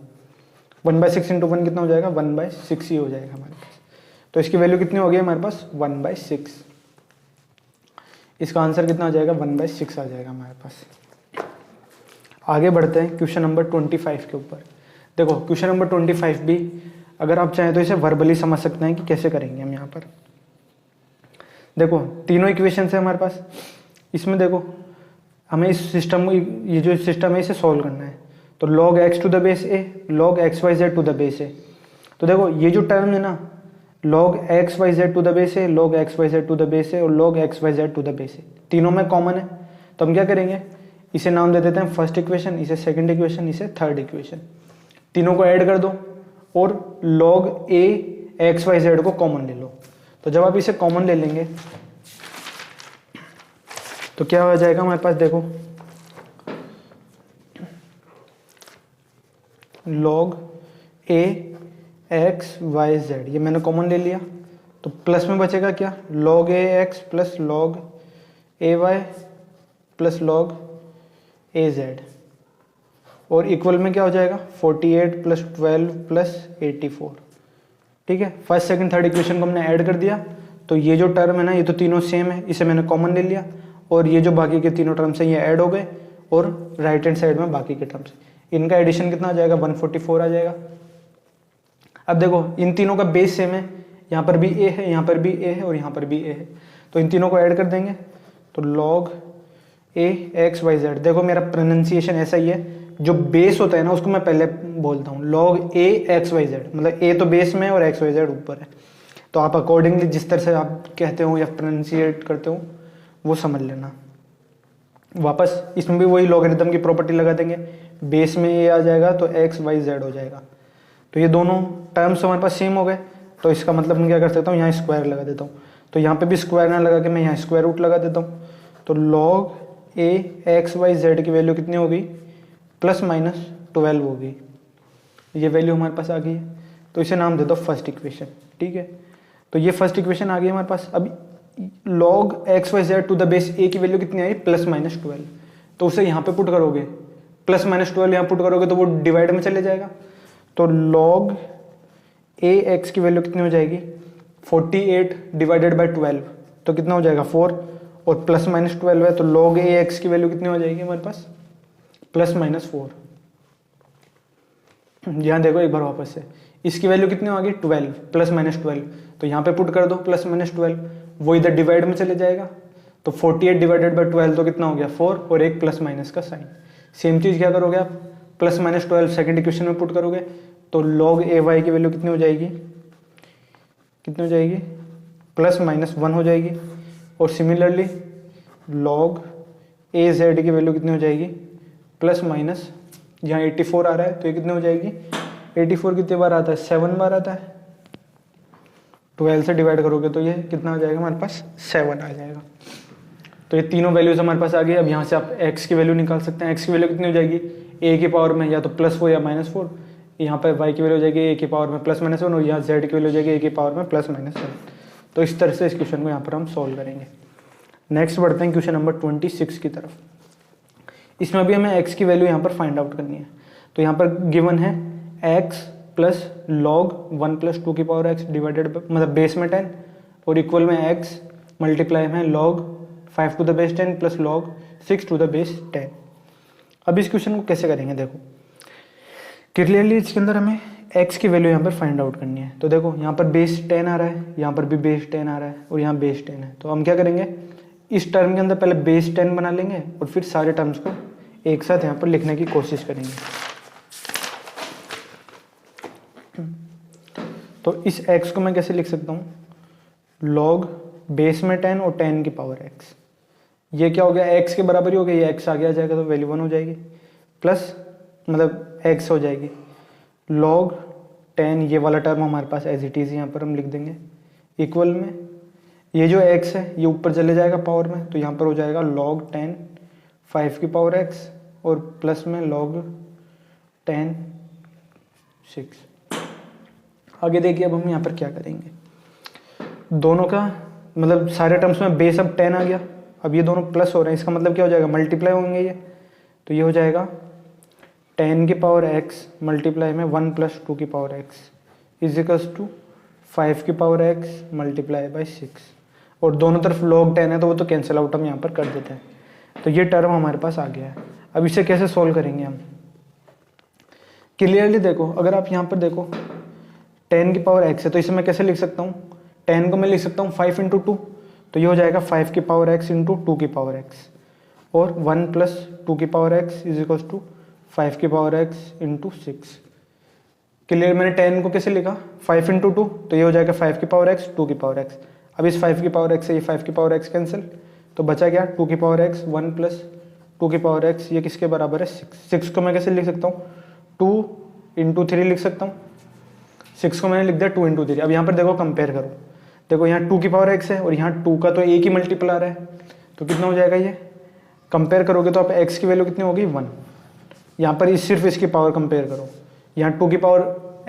1/6 × 1 कितना हो जाएगा 1/6 ही हो जाएगा हमारे पास। तो इसकी वैल्यू कितनी हो गई हमारे पास 1/6। इसका आंसर कितना आ जाएगा 1/6 आ जाएगा हमारे पास। आगे बढ़ते हैं क्वेश्चन नंबर 25 के ऊपर। देखो क्वेश्चन नंबर 25 भी अगर आप चाहें तो इसे वर्बली समझ सकते हैं कि कैसे करेंगे हम यहाँ पर। देखो तीनों इक्वेशन है हमारे पास, इसमें देखो हमें इस सिस्टम, ये जो सिस्टम है इसे सॉल्व करना है। तो log x to the base a, log xyz to the base a। तो देखो ये जो टर्म है ना log xyz to the base a, log xyz to the base a और log xyz to the base a, तीनों में common है। तो हम क्या करेंगे, इसे नाम दे देते हैं फर्स्ट इक्वेशन, इसे सेकंड इक्वेशन, इसे थर्ड इक्वेशन। तीनों को ऐड कर दो और log a xyz को कॉमन ले लो। तो जब आप इसे कॉमन ले लेंगे तो क्या हो जाएगा हमारे पास, देखो log a xyz ये मैंने कॉमन ले लिया, तो प्लस में बचेगा क्या log ax plus log ay plus log az, और इक्वल में क्या हो जाएगा 48 + 12 + 84। ठीक है, फर्स्ट सेकंड थर्ड इक्वेशन को हमने ऐड कर दिया, तो ये जो टर्म है ना ये तो तीनों सेम है, इसे मैंने कॉमन ले लिया, और ये जो बाकी के तीनों टर्म्स हैं ये ऐड हो गए, और राइट हैंड साइड में बाकी के टर्म्स, इनका एडिशन कितना आ जाएगा 144 आ जाएगा। अब देखो इन तीनों का बेस सेम है, यहाँ पर भी a है, यहाँ पर भी a है, और यहाँ पर भी a है, तो इन तीनों को ऐड कर देंगे। तो log a xyz, देखो मेरा प्रोनाउंसिएशन ऐसा ही है, जो बेस होता है ना उसको मैं पहले बोलता हूँ log a xyz, मतलब a तो बेस में है और xyz ऊपर है। तो आप अकॉर्डिंगली जिस तरह से आप कहते हो या प्रोनाउंसिएट करते हो वो समझ लेना। वापस इसमें भी वही लॉगरिथम की प्रॉपर्टी लगा देंगे, बेस में a आ जाएगा तो xyz हो जाएगा। तो ये दोनों टर्म्स हमारे पास सेम हो गए, तो इसका मतलब मैं क्या कर सकता हूँ यहाँ स्क्वायर लगा देता हूँ। तो यहाँ पे भी स्क्वायर ना लगा के मैं यहाँ स्क्वायर रूट लगा देता हूँ। तो log a xyz की वैल्यू कितनी होगी ±12 होगी। ये वैल्यू हमारे पास आ गई है, तो इसे नाम दे दो फर्स्ट इक्वेशन। ठीक है, तो ये फर्स्ट इक्वेशन आ गई हमारे पास। अब log xyz to the base a की वैल्यू कितनी आई +-12, तो उसे यहाँ पे पुट करोगे, +-12 यहाँ पुट करोगे तो वो डिवाइड में चले जाएगा। तो log ax की वैल्यू कितनी हो जाएगी 48 / 12, तो कितना हो जाएगा 4, और +-12 है तो log ax की वैल्यू कितनी हो जाएगी हमारे पास +-4। यहाँ देखो एक बार वापस से, इसकी वैल्यू कितनी होगी 12 +-12, तो यहाँ पे पुट कर दो +-12, वो इधर डिवाइड में चले जाएगा। तो 48 / 12 तो कितना हो गया 4, और एक प्लस का साइन। सेम चीज़ क्या करोगे आप +-12 सेकंड इक्वेशन में पुट करोगे, तो log ay की वैल्यू कितनी हो जाएगी +-1 हो जाएगी, और सिमिलरली log az की वैल्यू कितनी हो जाएगी +-, यहाँ 84 आ रहा है तो ये कितनी हो जाएगी 84 कितने बार आता है 7 बार आता है, 12 से डिवाइड करोगे तो ये कितना आ जाएगा हमारे पास 7 आ जाएगा। तो ये तीनों वैल्यूज हमारे पास आ गई। अब यहाँ से आप x की वैल्यू निकाल सकते हैं। x की वैल्यू कितनी हो जाएगी a की पावर में या तो +4 या -4, यहाँ पर y की वैल्यू हो जाएगी a की पावर में +-1, और यहाँ z की वैल्यू हो जाएगी a की पावर में +-1। तो इस तरह से इस क्वेश्चन को यहाँ पर हम सॉल्व करेंगे। नेक्स्ट बढ़ते हैं क्वेश्चन नंबर 26 की तरफ। इसमें भी हमें x की वैल्यू यहाँ पर फाइंड आउट करनी है। तो यहाँ पर गिवन है x + log 1 + 2 की पावर x डिवाइडेड, मतलब बेस में 10, और इक्वल में x मल्टीप्लाई में log 5 to the base 10 + log 6 to the base 10। अब इस क्वेश्चन को कैसे करेंगे, देखो क्लियरली इसके अंदर हमें x की वैल्यू यहाँ पर फाइंड आउट करनी है। तो देखो यहाँ पर बेस 10 आ रहा है, यहाँ पर भी बेस 10 आ रहा है, और यहाँ बेस 10 है। तो हम क्या करेंगे, इस टर्म के अंदर पहले बेस 10 बना लेंगे और फिर सारे टर्म्स को एक साथ यहाँ पर लिखने की कोशिश करेंगे। तो इस x को मैं कैसे लिख सकता हूँ, log बेस में 10 और 10 की पावर x, ये क्या हो गया x के बराबर ही हो गया, ये x आगे आ जाएगा तो वैल्यू 1 हो जाएगी, प्लस मतलब x हो जाएगी log 10, ये वाला टर्म हमारे पास एज इट इज़ यहाँ पर हम लिख देंगे, इक्वल में ये जो x है ये ऊपर चले जाएगा पावर में, तो यहाँ पर हो जाएगा log 10 5 की पावर x और प्लस में log 10 6। आगे देखिए अब हम यहाँ पर क्या करेंगे, दोनों का मतलब सारे टर्म्स में बेस अब 10 आ गया, अब ये दोनों प्लस हो रहे हैं, इसका मतलब क्या हो जाएगा, मल्टीप्लाई होंगे ये, तो ये हो जाएगा 10 की पावर x मल्टीप्लाई में 1 प्लस 2 की power x is equals to 5 की पावर x मल्टीप्लाई बाई 6, और दोनों तरफ log 10 है तो वो तो कैंसिल आउट हम यहाँ पर कर देते हैं, तो ये टर्म हमारे पास आ गया है। अब इसे कैसे सॉल्व करेंगे हम, क्लियरली देखो, अगर आप यहाँ पर देखो 10 की पावर x है तो इसे मैं कैसे लिख सकता हूँ, 10 को मैं लिख सकता हूँ 5 इंटू 2, तो ये हो जाएगा 5 की पावर x इंटू 2 की पावर x, और 1 प्लस 2 की power x is equal to 5 की पावर x इंटू 6। क्लियर, मैंने 10 को कैसे लिखा 5 इंटू 2, तो ये हो जाएगा 5 की पावर x 2 की पावर x। अब इस 5 की पावर x से ये 5 की पावर x कैंसिल, तो बचा क्या 2 की पावर x 1 प्लस 2 की पावर x, ये किसके बराबर है 6। 6 को मैं कैसे लिख सकता हूँ 2 इंटू 3 लिख सकता हूँ, 6 को मैंने लिख दिया 2 इंटू 3। अब यहाँ पर देखो कंपेयर करो, देखो यहाँ 2 की पावर x है और यहाँ 2 का तो एक ही मल्टीप्लाई है, तो कितना हो जाएगा, ये कंपेयर करोगे तो आप x की वैल्यू कितनी होगी 1। यहाँ पर सिर्फ इसकी पावर कंपेयर करो, यहाँ 2 की पावर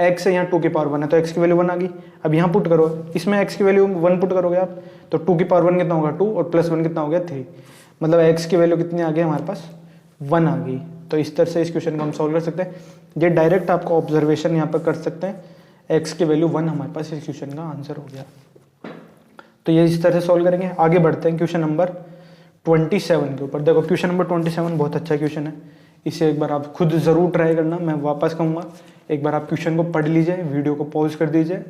x है, यहाँ 2 की पावर 1 है, तो x की वैल्यू 1 आ गई। अब यहाँ पुट करो, इसमें x की वैल्यू 1 पुट करोगे आप, तो 2 की पावर 1 कितना होगा 2 और प्लस 1 कितना हो गया 3, मतलब x की वैल्यू कितनी आ गई हमारे पास 1 आ गई। तो इस तरह से इस क्वेश्चन को हम सॉल्व कर सकते हैं, ये डायरेक्ट आपको ऑब्जर्वेशन यहाँ पर कर सकते हैं, x की वैल्यू 1 हमारे पास इस क्वेश्चन का आंसर हो गया। तो ये इस तरह से सॉल्व करेंगे। आगे बढ़ते हैं क्वेश्चन नंबर 27 के ऊपर। देखो क्वेश्चन नंबर 27 बहुत अच्छा क्वेश्चन है, इसे एक बार आप खुद ज़रूर ट्राई करना। मैं वापस कहूँगा, एक बार आप क्वेश्चन को पढ़ लीजिए, वीडियो को पॉज कर दीजिए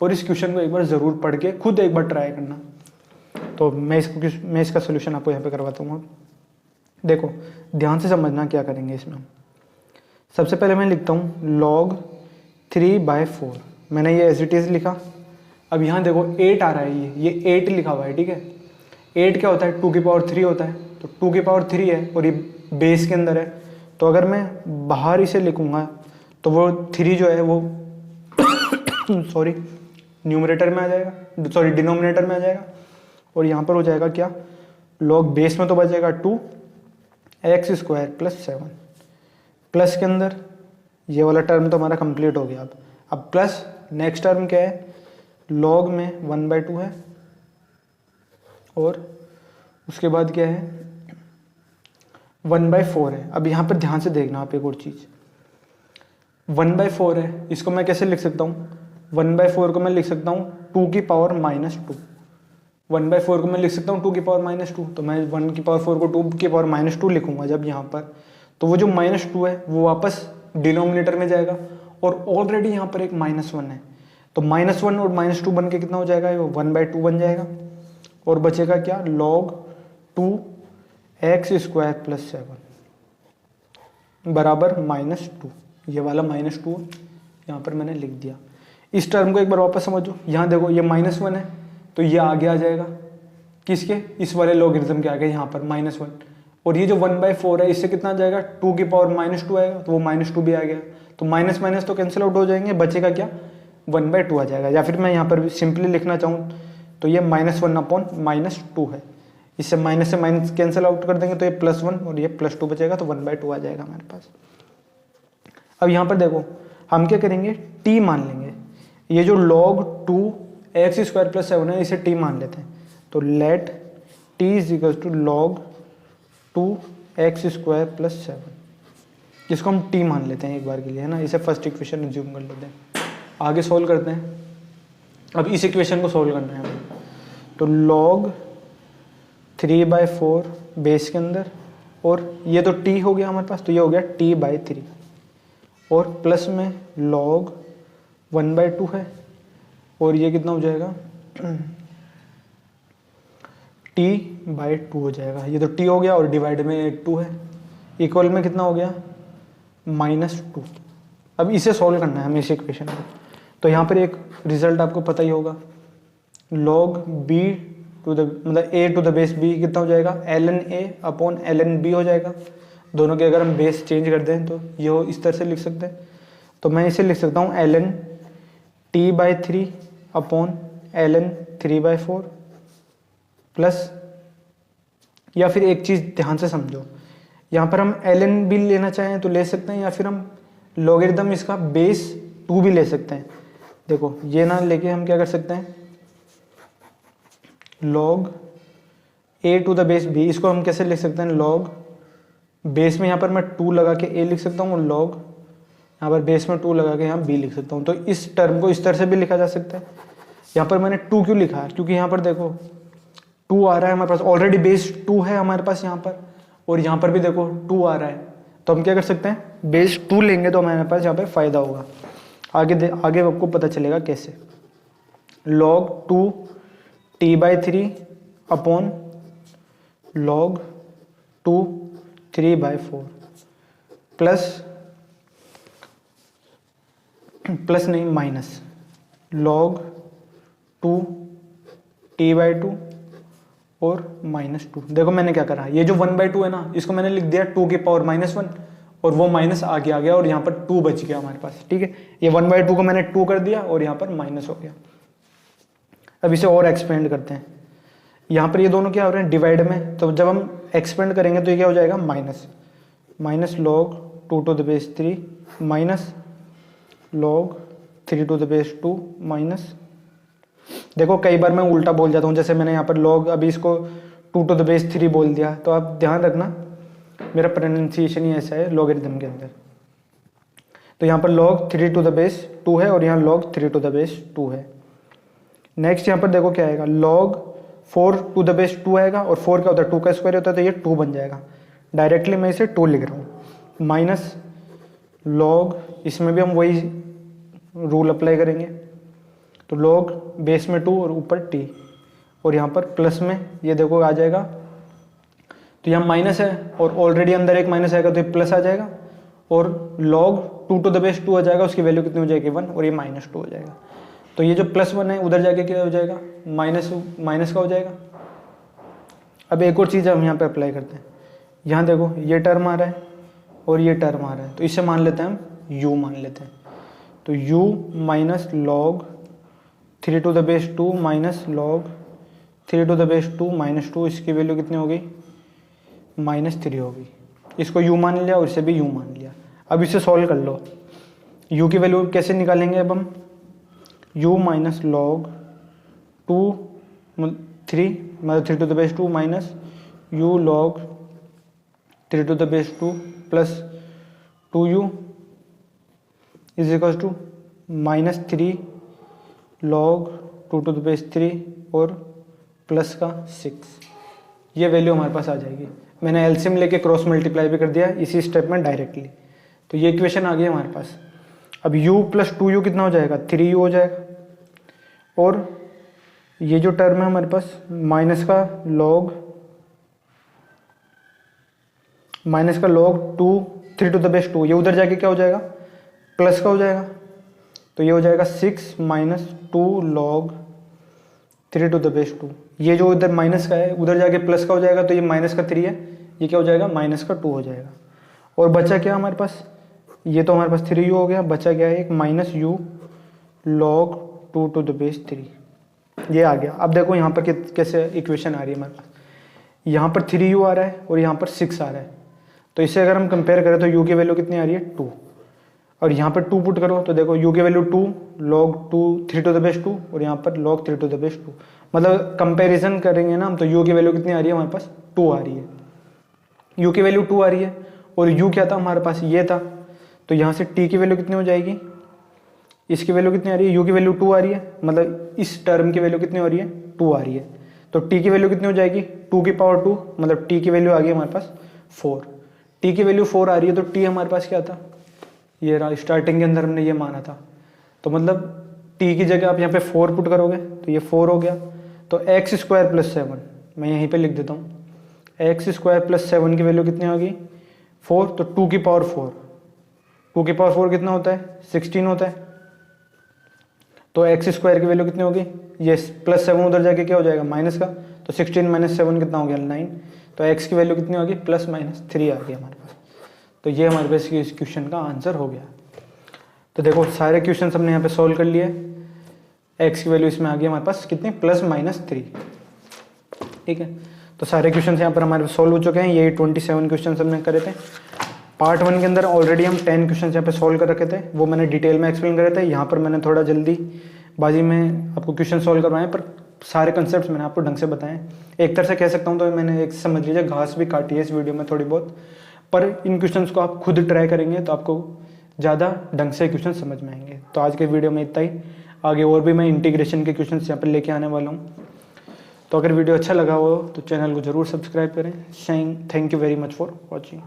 और इस क्वेश्चन को एक बार ज़रूर पढ़ के खुद एक बार ट्राई करना। तो मैं इसका सोल्यूशन आपको यहाँ पे करवाता हूँ। देखो ध्यान से समझना क्या करेंगे इसमें। सबसे पहले मैं लिखता हूँ log 3/4, मैंने ये एज इट इज़ लिखा। अब यहाँ देखो 8 आ रहा है, ये 8 लिखा हुआ है, ठीक है। 8 क्या होता है 2 की पावर 3 होता है, तो 2 की पावर 3 है और ये बेस के अंदर है, तो अगर मैं बाहर इसे लिखूंगा तो वो 3 जो है वो सॉरी न्यूमरेटर में आ जाएगा, सॉरी डिनोमिनेटर में आ जाएगा, और यहाँ पर हो जाएगा क्या log बेस में तो बचेगा 2x² प्लस 7, प्लस के अंदर ये वाला टर्म तो हमारा कंप्लीट हो गया। अब प्लस नेक्स्ट टर्म क्या है, log में 1/2 है और उसके बाद क्या है 1/4 है। अब यहाँ पर ध्यान से देखना आप एक और चीज़, 1/4 है, इसको मैं कैसे लिख सकता हूँ 1/4 को मैं लिख सकता हूँ 2 की पावर -2। 1/4 को मैं लिख सकता हूँ 2 की पावर -2, तो मैं 1 की पावर 4 को 2 की पावर -2 लिखूंगा जब यहाँ पर, तो वो जो -2 है वो वापस डिनोमिनेटर में जाएगा, और ऑलरेडी यहाँ पर एक -1 है, तो -1 और -2 बन के कितना हो जाएगा, वो 1/2 बन जाएगा, और बचेगा क्या log 2x² प्लस 7 बराबर -2। ये वाला -2 यहाँ पर मैंने लिख दिया। इस टर्म को एक बार वापस समझो, यहाँ देखो ये -1 है तो ये आगे आ जाएगा किसके, इस वाले लॉगरिथम के आगे यहाँ पर -1, और ये जो 1/4 है इससे कितना आ जाएगा 2 की पावर -2 आएगा, तो वो -2 भी आ गया, तो माइनस माइनस तो कैंसिल आउट हो जाएंगे, बचेगा क्या 1/2 आ जाएगा। या फिर मैं यहाँ पर सिंपली लिखना चाहूँ तो ये -1/-2 है, इससे माइनस से माइनस कैंसिल आउट कर देंगे तो ये +1 और ये +2 बचेगा, तो 1/2 आ जाएगा हमारे पास। अब यहाँ पर देखो हम क्या करेंगे, t मान लेंगे, ये जो log 2x² + 7 है इसे t मान लेते हैं, तो लेट t = log 2x² + 7, इसको हम t मान लेते हैं एक बार के लिए, है ना, इसे फर्स्ट इक्वेशन रिज्यूम कर लेते हैं। आगे सोल्व करते हैं, अब इस इक्वेशन को सोल्व करना है हमें, तो log 3/4 बेस के अंदर, और ये तो t हो गया हमारे पास, तो ये हो गया t/3, और प्लस में log 1/2 है, और ये कितना हो जाएगा t/2 हो जाएगा, ये तो t हो गया और डिवाइड में 2 है, इक्वल में कितना हो गया -2। अब इसे सॉल्व करना है हमें इस इक्वेशन को, तो यहाँ पर एक रिजल्ट आपको पता ही होगा, log b मतलब a to the base b कितना हो जाएगा ln a ln b हो जाएगा। दोनों के अगर हम बेस चेंज कर दें तो ये हो इस तरह से लिख सकते हैं, तो मैं इसे लिख सकता हूँ ln t/3 ln 3/4 प्लस, या फिर एक चीज़ ध्यान से समझो, यहाँ पर हम ln भी लेना चाहें तो ले सकते हैं, या फिर हम लॉगरिदम इसका बेस 2 भी ले सकते हैं। देखो ये ना लेके हम क्या कर सकते हैं, log a to the base b, इसको हम कैसे लिख सकते हैं, log बेस में यहाँ पर मैं 2 लगा के a लिख सकता हूँ और log यहाँ पर बेस में 2 लगा के यहाँ b लिख सकता हूँ। तो इस टर्म को इस तरह से भी लिखा जा सकता है। यहाँ पर मैंने 2 क्यों लिखा है, क्योंकि यहाँ पर देखो 2 आ रहा है हमारे पास, ऑलरेडी बेस 2 है हमारे पास यहाँ पर, और यहाँ पर भी देखो 2 आ रहा है। तो हम क्या कर सकते हैं, बेस 2 लेंगे तो हमारे पास यहाँ पर फायदा होगा। आगे आपको पता चलेगा कैसे। log 2 t/3 upon log 2 3/4 plus नहीं माइनस log 2 t/2 और -2। देखो मैंने क्या करा, ये जो 1/2 है ना, इसको मैंने लिख दिया 2 की पावर -1, और वो माइनस आगे आ गया और यहाँ पर 2 बच गया हमारे पास। ठीक है, ये 1/2 को मैंने 2 कर दिया और यहाँ पर माइनस हो गया। अब इसे और एक्सपेंड करते हैं। यहाँ पर ये दोनों क्या हो रहे हैं, डिवाइड में, तो जब हम एक्सपेंड करेंगे तो ये क्या हो जाएगा, minus log 2 to the base 3 minus log 3 to the base 2 minus, देखो कई बार मैं उल्टा बोल जाता हूँ, जैसे मैंने यहाँ पर log, अभी इसको 2 टू द बेस 3 बोल दिया, तो आप ध्यान रखना मेरा प्रोनाउंसिएशन ही ऐसा है लॉगरिथम के अंदर। तो यहाँ पर log 3 टू द बेस 2 है और यहाँ log 3 टू द बेस 2 है। नेक्स्ट यहाँ पर देखो क्या आएगा, log 4 टू द बेस 2 आएगा, और 4 क्या होता है, 2 का स्क्वायर होता है, तो ये 2 बन जाएगा। डायरेक्टली मैं इसे 2 लिख रहा हूँ, माइनस log, इसमें भी हम वही रूल अप्लाई करेंगे, तो log बेस में 2 और ऊपर t, और यहाँ पर प्लस में ये देखो आ जाएगा, तो यहाँ माइनस है और ऑलरेडी अंदर एक माइनस आएगा तो ये प्लस आ जाएगा, और log 2 टू द बेस 2 आ जाएगा, उसकी वैल्यू कितनी हो जाएगी 1, और ये -2 हो जाएगा। तो ये जो +1 है उधर जाके क्या हो जाएगा, माइनस का हो जाएगा। अब एक और चीज़ हम यहाँ पे अप्लाई करते हैं, यहाँ देखो ये टर्म आ रहा है और ये टर्म आ रहा है, तो इसे मान लेते हैं हम u मान लेते हैं। तो u minus log 3 to the base 2 minus log 3 to the base 2 -2, इसकी वैल्यू कितनी होगी, -3 होगी। इसको u मान लिया और इसे भी u मान लिया। अब इसे सॉल्व कर लो, u की वैल्यू कैसे निकालेंगे, अब हम u माइनस log 3 मतलब 3 to the base 2 minus u log 3 to the base 2 plus 2u is equal to -3 log 2 to the base 3 और प्लस का 6। ये वैल्यू हमारे पास आ जाएगी। मैंने एलसीएम लेके क्रॉस मल्टीप्लाई भी कर दिया इसी स्टेप में डायरेक्टली, तो ये इक्वेशन आ गई हमारे पास। अब u प्लस 2u कितना हो जाएगा, 3u हो जाएगा, और ये जो टर्म है हमारे पास माइनस का log 2 3 टू द बेस 2, ये उधर जाके क्या हो जाएगा, प्लस का हो जाएगा, तो ये हो जाएगा 6 minus 2 log 3 to the base 2। ये जो इधर माइनस का है उधर जाके प्लस का हो जाएगा, तो ये माइनस का 3 है, ये क्या हो जाएगा, माइनस का 2 हो जाएगा। और बचा क्या हमारे पास, ये तो हमारे पास 3u हो गया, बचा क्या है एक minus u log 2 to the base 3, ये आ गया। अब देखो यहाँ पर कैसे इक्वेशन आ रही है हमारे पास, यहाँ पर 3u आ रहा है और यहाँ पर 6 आ रहा है, तो इसे अगर हम कंपेयर करें तो u की वैल्यू कितनी आ रही है 2, और यहाँ पर 2 पुट करो तो देखो u की value 2 log 3 to the base 2 और यहाँ पर log 3 टू द बेस 2, मतलब कंपैरिजन करेंगे ना हम तो u की वैल्यू कितनी आ रही है हमारे पास 2 आ रही है, u की वैल्यू 2 आ रही है, और u क्या था हमारे पास ये था, तो यहाँ से t की वैल्यू कितनी हो जाएगी, इसकी वैल्यू कितनी आ रही है, u की वैल्यू 2 आ रही है, मतलब इस टर्म की वैल्यू कितनी हो रही है 2 आ रही है, तो t की वैल्यू कितनी हो जाएगी 2 की पावर 2, मतलब t की वैल्यू आ गई हमारे पास 4, t की वैल्यू 4 आ रही है, तो t हमारे पास क्या था, ये रहा, स्टार्टिंग के अंदर हमने ये माना था, तो मतलब t की जगह आप यहाँ पे 4 पुट करोगे तो ये 4 हो गया, तो x स्क्वायर प्लस 7 मैं यहीं पे लिख देता हूँ, x स्क्वायर प्लस 7 की वैल्यू कितनी होगी 4, तो 2 की पावर 4, 2 की पावर 4 कितना होता है 16 होता है, तो x स्क्वायर की वैल्यू कितनी होगी, ये प्लस 7 उधर जाके क्या हो जाएगा माइनस का, तो 16 माइनस 7 कितना हो गया 9, तो x की वैल्यू कितनी होगी +- 3 आ गई हमारे पास। तो ये हमारे पास इस क्वेश्चन का आंसर हो गया। तो देखो सारे क्वेश्चन हमने यहाँ पे सॉल्व कर लिए, x की वैल्यू इसमें आ गई हमारे पास कितनी +- 3। ठीक है। तो सारे क्वेश्चन यहाँ पर हमारे सॉल्व हो चुके हैं। ये 27 क्वेश्चन हमने करे थे। पार्ट 1 के अंदर ऑलरेडी हम 10 क्वेश्चन यहाँ पे सॉल्व कर रखे थे, वो मैंने डिटेल में एक्सप्लेन करे थे। यहाँ पर मैंने थोड़ा जल्दी बाजी में आपको क्वेश्चन सॉल्व करवाए, पर सारे कंसेप्ट मैंने आपको ढंग से बताए। एक तरह से कह सकता हूँ तो मैंने एक समझ लीजिए घास भी काटी है इस वीडियो में थोड़ी बहुत, पर इन क्वेश्चंस को आप खुद ट्राई करेंगे तो आपको ज़्यादा ढंग से क्वेश्चन समझ में आएंगे। तो आज के वीडियो में इतना ही, आगे और भी मैं इंटीग्रेशन के क्वेश्चन यहाँ पर लेके आने वाला हूँ। तो अगर वीडियो अच्छा लगा हो तो चैनल को ज़रूर सब्सक्राइब करें। Thank you very much for watching.